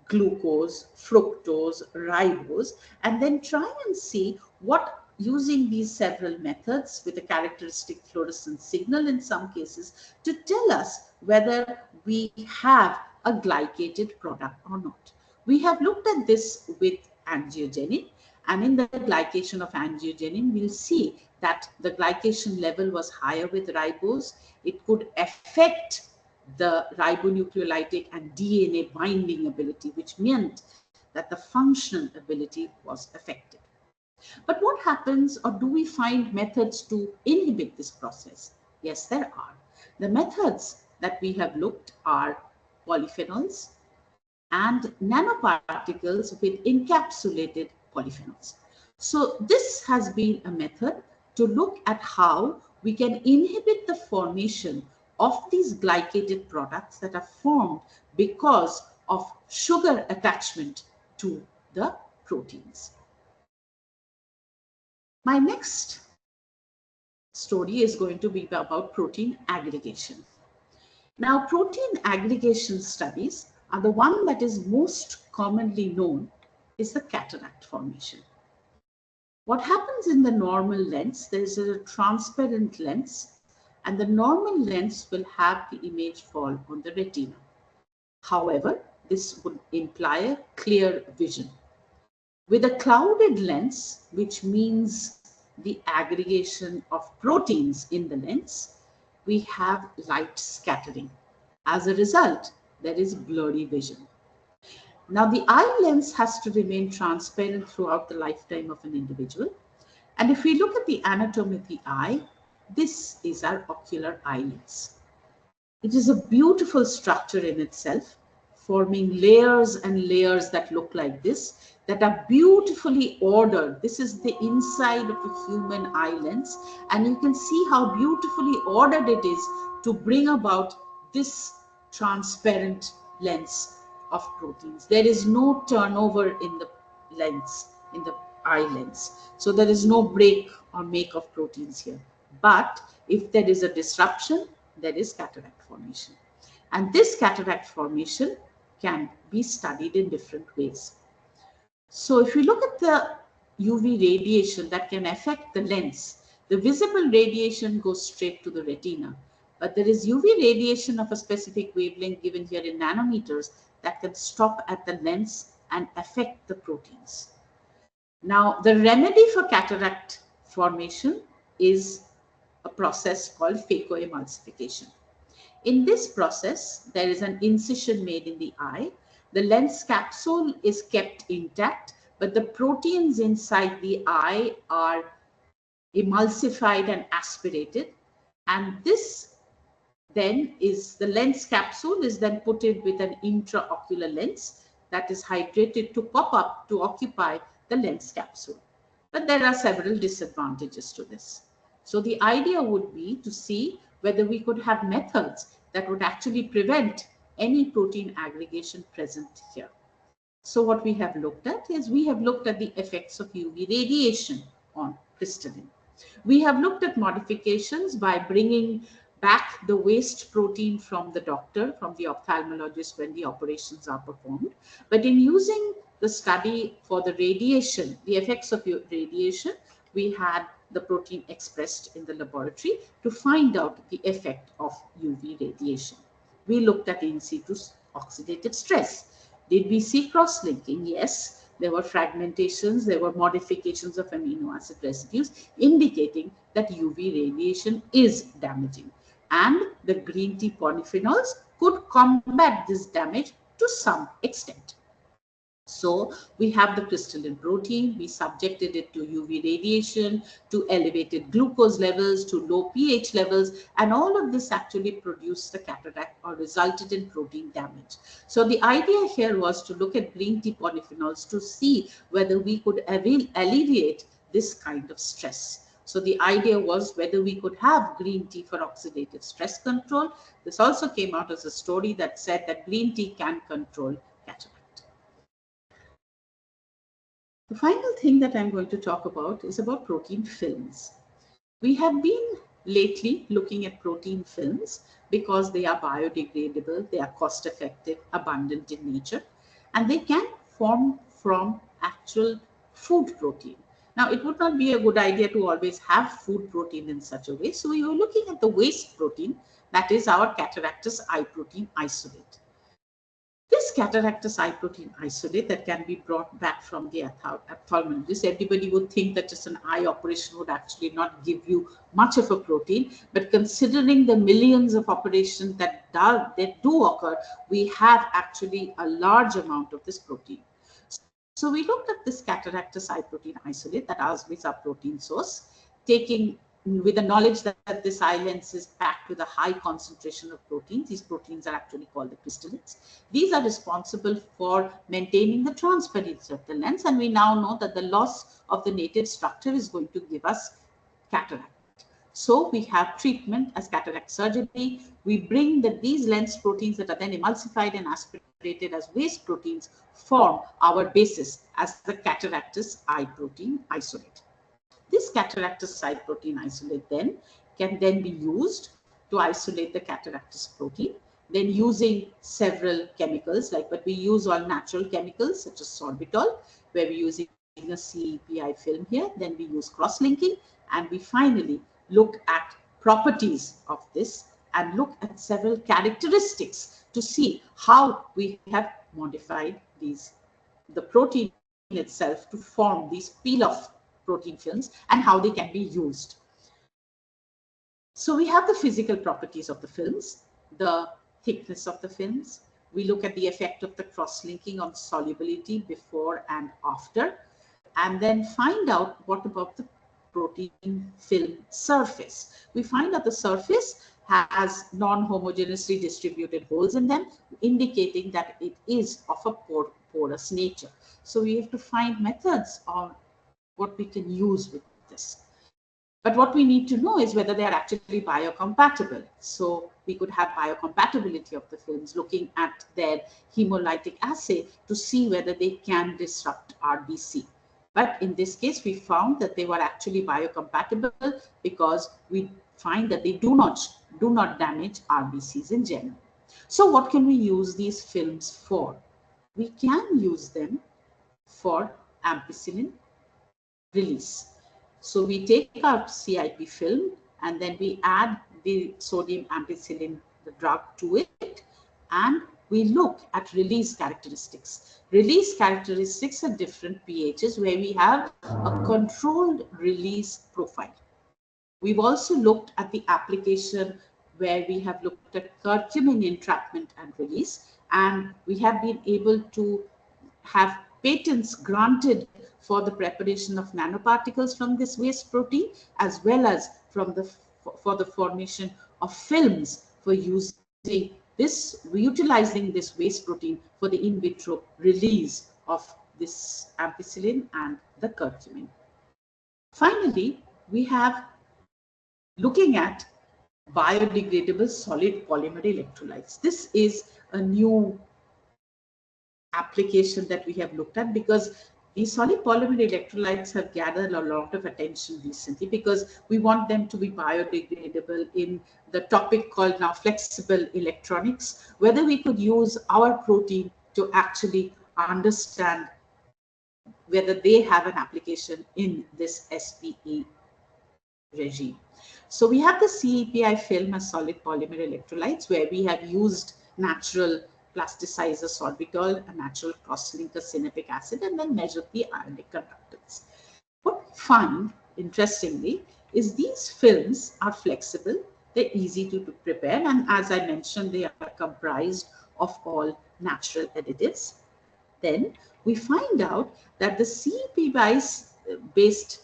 glucose, fructose, ribose, and then try and see what, using these several methods with a characteristic fluorescent signal in some cases, to tell us whether we have a glycated product or not. We have looked at this with angiogenin, and in the glycation of angiogenin, we'll see that the glycation level was higher with ribose. It could affect the ribonucleolytic and DNA binding ability, which meant that the functional ability was affected. But what happens, or do we find methods to inhibit this process? Yes, there are. The methods that we have looked are polyphenols and nanoparticles with encapsulated polyphenols. So this has been a method to look at how we can inhibit the formation of these glycated products that are formed because of sugar attachment to the proteins. My next story is going to be about protein aggregation. Now, protein aggregation studies are the one that is most commonly known is the cataract formation. What happens in the normal lens, there is a transparent lens, and the normal lens will have the image fall on the retina. However, this would imply a clear vision. With a clouded lens, which means the aggregation of proteins in the lens, we have light scattering. As a result, there is blurry vision. Now, the eye lens has to remain transparent throughout the lifetime of an individual. And if we look at the anatomy of the eye, this is our ocular eyelids. It is a beautiful structure in itself, forming layers and layers that look like this, that are beautifully ordered. This is the inside of a human eye lens, and you can see how beautifully ordered it is to bring about this transparent lens of proteins. There is no turnover in the lens, in the eye lens. So there is no break or make of proteins here. But if there is a disruption, there is cataract formation. And this cataract formation can be studied in different ways. So if you look at the UV radiation that can affect the lens, the visible radiation goes straight to the retina. But there is UV radiation of a specific wavelength given here in nanometers that can stop at the lens and affect the proteins. Now, the remedy for cataract formation is a process called phacoemulsification. In this process, there is an incision made in the eye. The lens capsule is kept intact, but the proteins inside the eye are emulsified and aspirated. And this then is, the lens capsule is then put in with an intraocular lens that is hydrated to pop up to occupy the lens capsule. But there are several disadvantages to this. So the idea would be to see whether we could have methods that would actually prevent any protein aggregation present here. So what we have looked at is we have looked at the effects of UV radiation on crystalline. We have looked at modifications by bringing back the waste protein from the doctor, from the ophthalmologist when the operations are performed. But in using the study for the radiation, the effects of radiation, we had the protein expressed in the laboratory to find out the effect of UV radiation. We looked at in situ oxidative stress. Did we see cross-linking? Yes. There were fragmentations, there were modifications of amino acid residues indicating that UV radiation is damaging. And the green tea polyphenols could combat this damage to some extent. So we have the crystalline protein, we subjected it to UV radiation, to elevated glucose levels, to low pH levels, and all of this actually produced the cataract or resulted in protein damage. So the idea here was to look at green tea polyphenols to see whether we could alleviate this kind of stress. So the idea was whether we could have green tea for oxidative stress control. This also came out as a story that said that green tea can control cataract. The final thing that I'm going to talk about is about protein films. We have been lately looking at protein films because they are biodegradable, they are cost effective, abundant in nature, and they can form from actual food protein. Now, it would not be a good idea to always have food protein in such a way. So we were looking at the waste protein, that is our Cataractus eye protein isolate. This Cataractus eye protein isolate that can be brought back from the ophthalmologist. Everybody would think that just an eye operation would actually not give you much of a protein, but considering the millions of operations that do occur, we have actually a large amount of this protein. So we looked at this Cataractus eye protein isolate that is our protein source, taking with the knowledge that this eye lens is packed with a high concentration of proteins. These proteins are actually called the crystallins. These are responsible for maintaining the transparency of the lens, and we now know that the loss of the native structure is going to give us cataract. So we have treatment as cataract surgery. We bring these lens proteins that are then emulsified and aspirated as waste proteins form our basis as the Cataractus eye protein isolate. This Cataractus eye protein isolate can then be used to isolate the Cataractus protein. Then using several chemicals, but we use all natural chemicals such as sorbitol, where we're using a CEPI film here. Then we use cross-linking, and we finally look at properties of this and look at several characteristics to see how we have modified the protein itself to form these peel-off protein films and how they can be used. So we have the physical properties of the films, the thickness of the films. We look at the effect of the cross-linking on solubility before and after, and then find out what about the protein film surface. We find that the surface has non-homogeneously distributed holes in them, indicating that it is of a porous nature. So we have to find methods on what we can use with this. But what we need to know is whether they are actually biocompatible. So we could have biocompatibility of the films, looking at their hemolytic assay to see whether they can disrupt RBC. But in this case, we found that they were actually biocompatible because we find that they do not damage RBCs in general. So what can we use these films for? We can use them for ampicillin release. So we take our CIP film and then we add the sodium ampicillin, the drug, to it, and we look at release characteristics. Release characteristics are different pHs where we have a controlled release profile. We've also looked at the application where we have looked at curcumin entrapment and release, and we have been able to have patents granted for the preparation of nanoparticles from this waste protein, as well as for the formation of films for utilizing this waste protein for the in vitro release of this ampicillin and the curcumin. Finally, we have looking at biodegradable solid polymer electrolytes. This is a new application that we have looked at because these solid polymer electrolytes have gathered a lot of attention recently because we want them to be biodegradable in the topic called now flexible electronics, whether we could use our protein to actually understand whether they have an application in this SPE regime. So we have the CEPI film as solid polymer electrolytes, where we have used natural plasticizer sorbitol, a natural cross-linker synapic acid, and then measured the ionic conductance. What we find, interestingly, is these films are flexible, they're easy to prepare, and as I mentioned, they are comprised of all natural additives. Then we find out that the CEP-based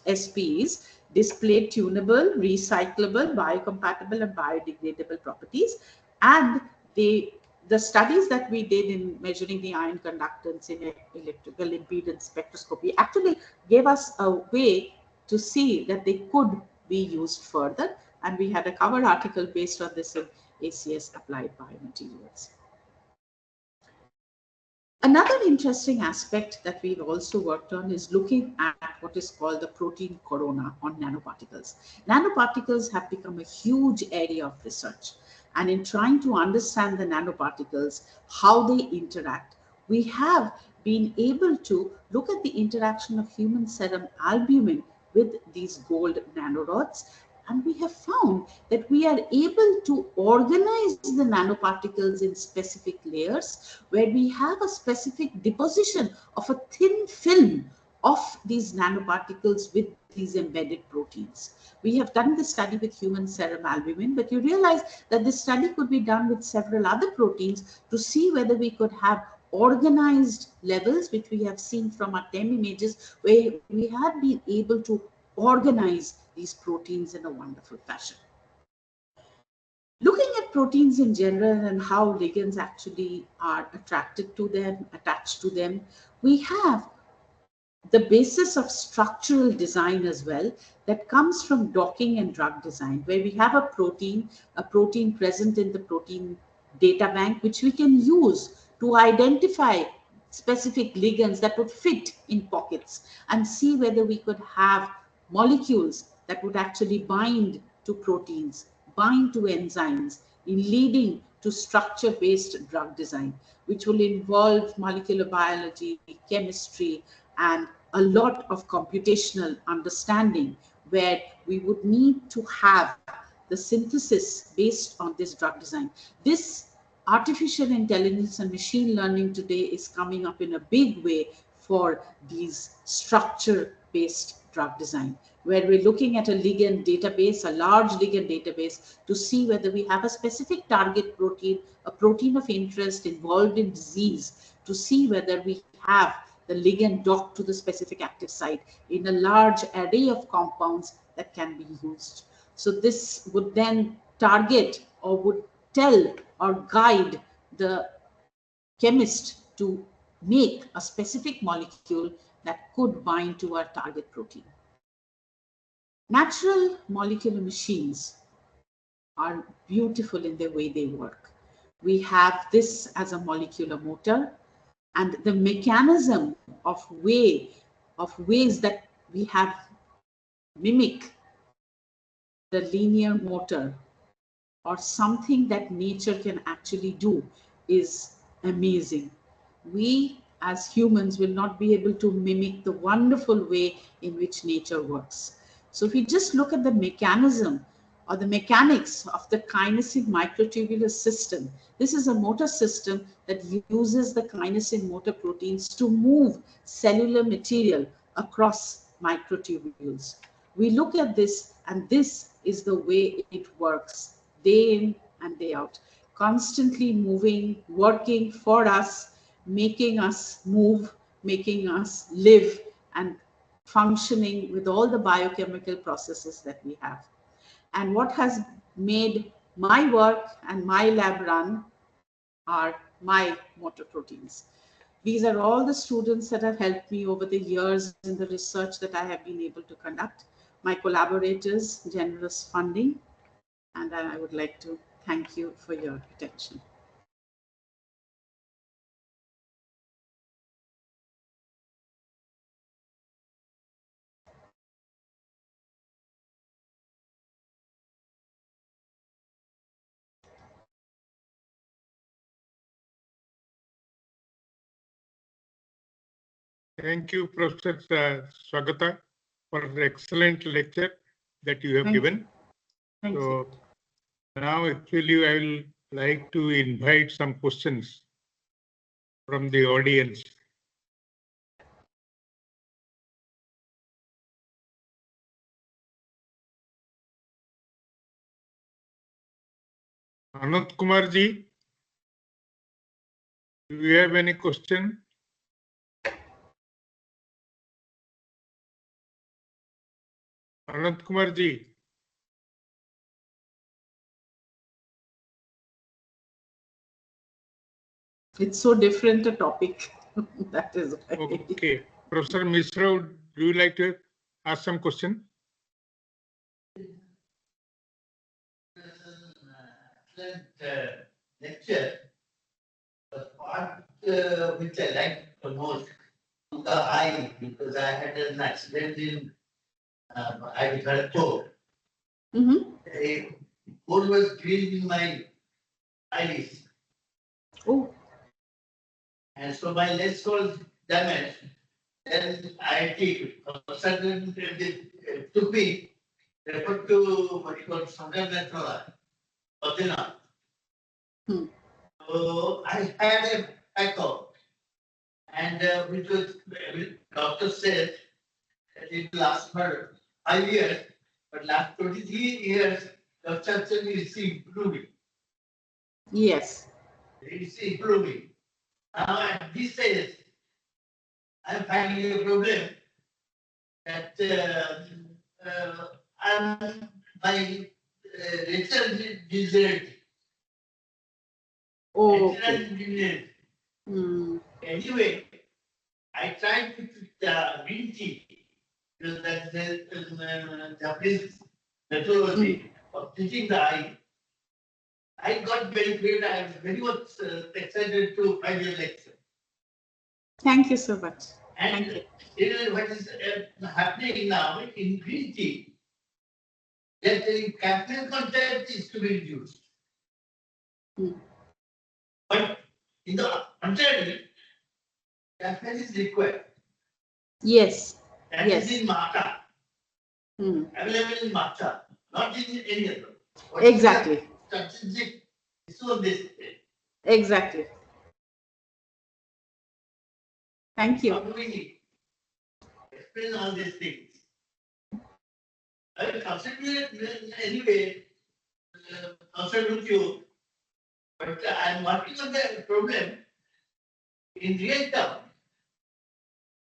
SPs display tunable, recyclable, biocompatible, and biodegradable properties. And the studies that we did in measuring the ion conductance in electrical impedance spectroscopy actually gave us a way to see that they could be used further. And we had a cover article based on this in ACS Applied Biomaterials. Another interesting aspect that we've also worked on is looking at what is called the protein corona on nanoparticles. Nanoparticles have become a huge area of research. And in trying to understand the nanoparticles, how they interact, we have been able to look at the interaction of human serum albumin with these gold nanorods. And we have found that we are able to organize the nanoparticles in specific layers where we have a specific deposition of a thin film of these nanoparticles with these embedded proteins. We have done this study with human serum albumin, but you realize that this study could be done with several other proteins to see whether we could have organized levels, which we have seen from our TEM images, where we have been able to organize these proteins in a wonderful fashion. Looking at proteins in general and how ligands actually are attracted to them, attached to them, we have the basis of structural design as well that comes from docking and drug design, where we have a protein present in the protein data bank, which we can use to identify specific ligands that would fit in pockets and see whether we could have molecules that would actually bind to proteins, bind to enzymes, in leading to structure-based drug design, which will involve molecular biology, chemistry, and a lot of computational understanding, where we would need to have the synthesis based on this drug design. This artificial intelligence and machine learning today is coming up in a big way for these structure-based drug design, where we're looking at a ligand database, a large ligand database, to see whether we have a specific target protein, a protein of interest involved in disease, to see whether we have the ligand docked to the specific active site in a large array of compounds that can be used. So this would then target or would tell or guide the chemist to make a specific molecule that could bind to our target protein. Natural molecular machines are beautiful in the way they work. We have this as a molecular motor, and the mechanism of ways that we have mimic the linear motor or something that nature can actually do is amazing. We as humans will not be able to mimic the wonderful way in which nature works. So if we just look at the mechanism or the mechanics of the kinesin microtubular system, this is a motor system that uses the kinesin motor proteins to move cellular material across microtubules. We look at this, and this is the way it works day in and day out, constantly moving, working for us, making us move, making us live, and functioning with all the biochemical processes that we have. And what has made my work and my lab run are my motor proteins. These are all the students that have helped me over the years in the research that I have been able to conduct, my collaborators, generous funding, and I would like to thank you for your attention. Thank you, Professor Swagata, for the excellent lecture that you have Thank you. given. Thank you. So now actually I will like to invite some questions from the audience. Anant Kumar ji, do you have any question? Anant Kumar ji. It's so different a topic. That is why. Okay. Professor Misra, do you like to ask some question? Lecture, the part which I liked the most, the eye, because I had an accident in I had toe. Mhm. A bone was drilled in my eyes, Oh, and so my lens was damaged. Then I took sudden it took me referred to what you call Southern Metro, Athena. Hmm. So I had a backup, and which was doctor said that it will last for 5 years, but last 23 years, the structure is improving. yes. It's improving. Now at this stage, I'm finding a problem that my research deserted. Oh, okay. Deserted. Hmm. Anyway, I tried with green tea, because that's the Japanese methodology of treating the eye. I got benefit. I was very much excited to find your lecture. Thank you so much. Thank And you. what is happening now in green tea, that the caffeine content is to be reduced. Hmm. But in the contrary, caffeine is required. Yes. That Yes. is in matcha, Hmm. available in matcha, not in any other. What is the Exactly. strategic issue of this? Exactly. Thank How you. do we explain all these things? I will consider it anyway, concerned with you, but I am working on the problem in real term.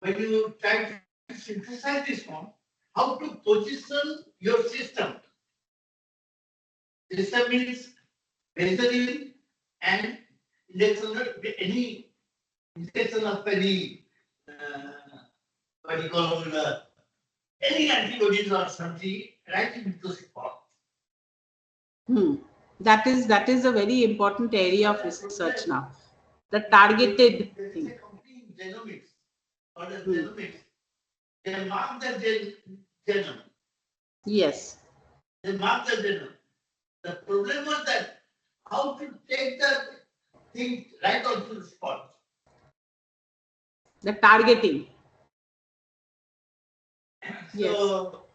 When you try to synthesize this one, how to position your system. System means measuring and injection of any injection of any what you call any antibodies or something right into the spot. Hmm. That is a very important area of research now. The targeted There is thing. a company in genomics or the Hmm. genomics. They mark the genome. Yes. They mark the genome. The problem was that how to take the thing right onto the spot. The targeting. Yes. So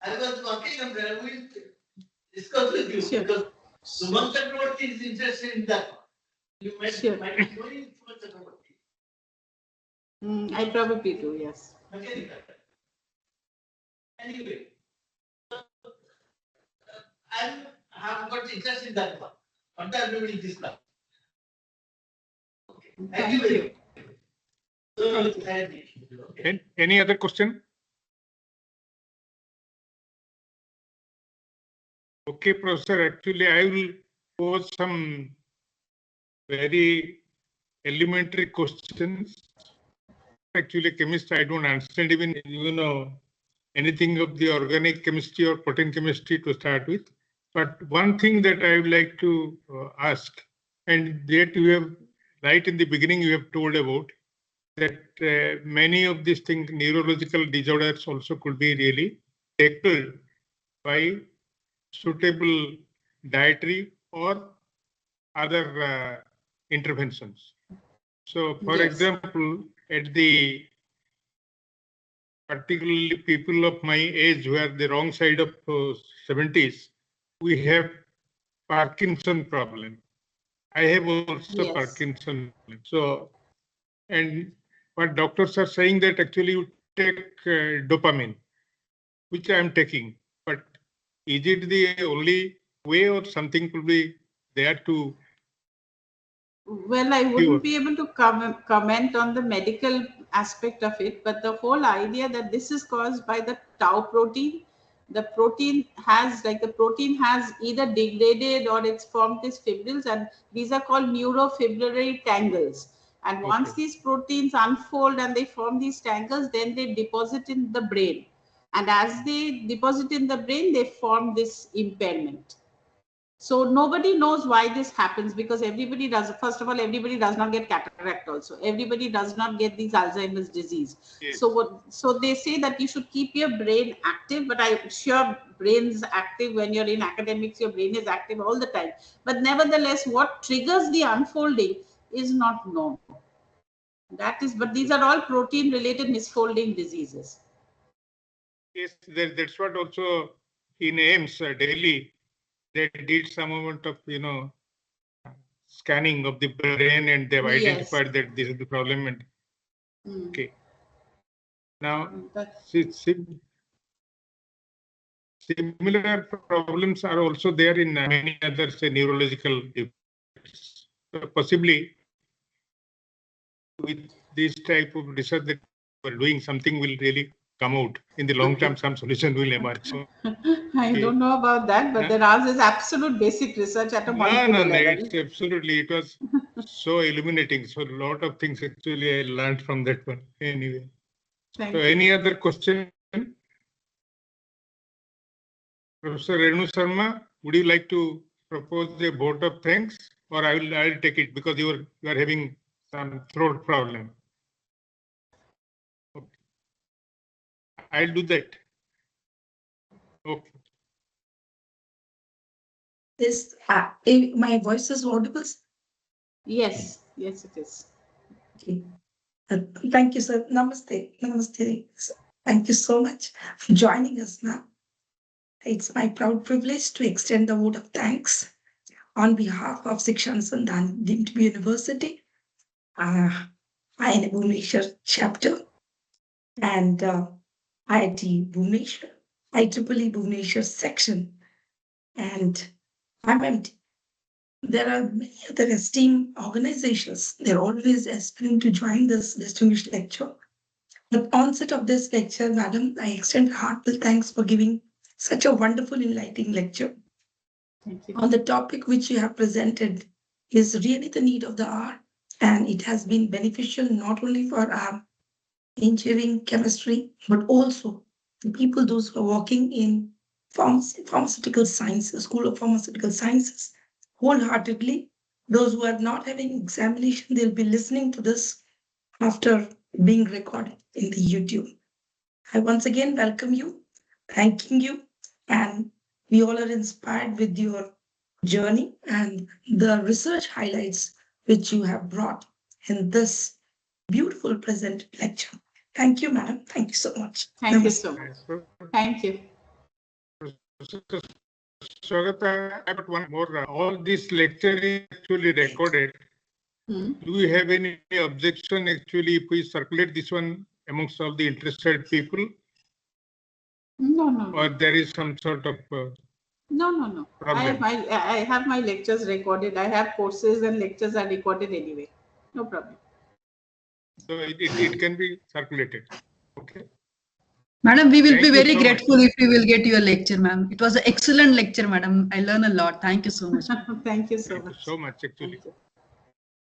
I was working on that. We'll discuss with you Sure. because Sure. Suman Chakraborty is interested in that. You might Sure. be knowing Suman Chakraborty. Hmm. I probably do. Yes. Mechanical. Anyway, I have got interest in that one. What are we doing this class? Thank you. So, Thank you. okay. Any other question? Okay, Professor, actually I will pose some very elementary questions. Actually, chemist, I don't understand even, anything of the organic chemistry or protein chemistry to start with. But one thing that I would like to ask, and that you have, right in the beginning, you have told about, that many of these things, neurological disorders also could be really tackled by suitable dietary or other interventions. So, for Yes. example, at the particularly people of my age who are the wrong side of 70s, we have Parkinson problem. I have also Yes. Parkinson. So, and what doctors are saying that actually you take dopamine, which I am taking. But is it the only way or something could be there to? Well, I wouldn't be able to comment on the medical aspect of it, but the whole idea that this is caused by the tau protein, the protein has either degraded or it's formed these fibrils, and these are called neurofibrillary tangles. And once Okay. these proteins unfold and they form these tangles, then they deposit in the brain. And as they deposit in the brain, they form this impairment. So nobody knows why this happens, because everybody does. First of all, everybody does not get cataract. Also, everybody does not get these Alzheimer's disease. Yes. So they say that you should keep your brain active. But I'm sure brain's active when you're in academics. Your brain is active all the time. But nevertheless, what triggers the unfolding is not known. But these are all protein-related misfolding diseases. Yes, that's what also in AIMS Delhi, they did some amount of, scanning of the brain, and they've Yes. identified that this is the problem. And okay. Now, But similar problems are also there in many other, say, neurological defects. So possibly, with this type of research that we're doing, something will really come out. In the long term, some solution will emerge. So, I don't know about that, but there ours is absolute basic research at a molecular no, level. it's absolutely, it was so illuminating. So a lot of things actually I learned from that one. Anyway, Thank so you. any other question? Professor Renu Sharma, would you like to propose a vote of thanks, or I'll take it because you are having some throat problem. Okay. I'll do that. Okay. This, my voice is audible? Yes, yes, it is. Okay. Thank you, sir. Namaste. Namaste. Thank you so much for joining us now. It's my proud privilege to extend the vote of thanks on behalf of Shiksha Anusandhan deemed to be University, IIM Bhubaneswar chapter, and IIT Bhubaneswar, IEEE Bhubaneswar section, and MMT. There are many other esteemed organizations. They're always aspiring to join this distinguished lecture. At the onset of this lecture, Madam, I extend heartfelt thanks for giving such a wonderful, enlightening lecture. Thank you. On the topic which you have presented is really the need of the hour, and it has been beneficial not only for our engineering, chemistry, but also the people, those who are working in pharmaceutical sciences, School of Pharmaceutical Sciences, wholeheartedly. Those who are not having examination, they'll be listening to this after being recorded in the YouTube. I once again welcome you, thanking you, and we all are inspired with your journey and the research highlights which you have brought in this beautiful presented lecture. Thank you, madam. Thank you so much. Thank you Namaste. so much. Thank you. Swagata, I got one more. All this lecture is actually recorded. Hmm. Do you have any objection actually if we circulate this one amongst all the interested people, No. or there is some sort of No. problem? I have my lectures recorded. I have courses and lectures are recorded anyway. No problem. So it can be circulated. Okay. Madam, we will Thank be you very so much. grateful if we will get your lecture, ma'am. It was an excellent lecture, madam. I learned a lot. Thank you so much. Thank you so Thank you much. so much, actually. Thank you.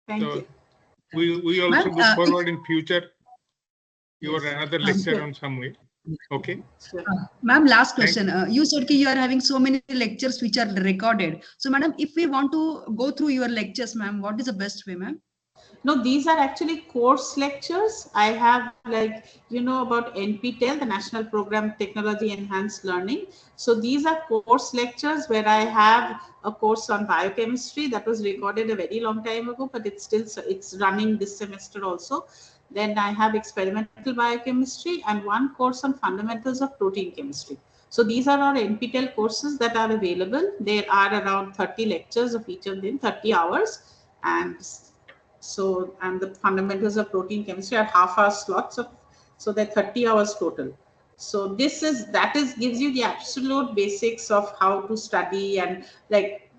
Thank So you. we also Ma'am, look forward in future your Yes. another Yes. lecture on some way. Okay. Sure. Ma'am, last Thank question. You said that you are having so many lectures which are recorded. So, madam, if we want to go through your lectures, ma'am, what is the best way, ma'am? No, these are actually course lectures. I have about NPTEL, the National Program Technology Enhanced Learning. So these are course lectures where I have a course on biochemistry that was recorded a very long time ago, but it's running this semester also. Then I have experimental biochemistry and one course on fundamentals of protein chemistry. So these are our NPTEL courses that are available. There are around 30 lectures of each of them, 30 hours. And the fundamentals of protein chemistry are half-hour slots of, so they're 30 hours total. So gives you the absolute basics of how to study and like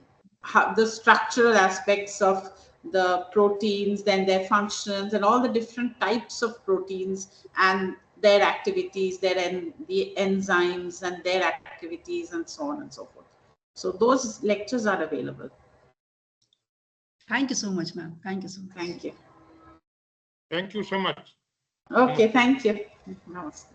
how the structural aspects of the proteins, then their functions and all the different types of proteins and their activities, the enzymes and their activities and so on and so forth. So those lectures are available. Thank you so much, ma'am. Thank you so much. Thank you. Thank you so much. Okay, thank you. Namaste.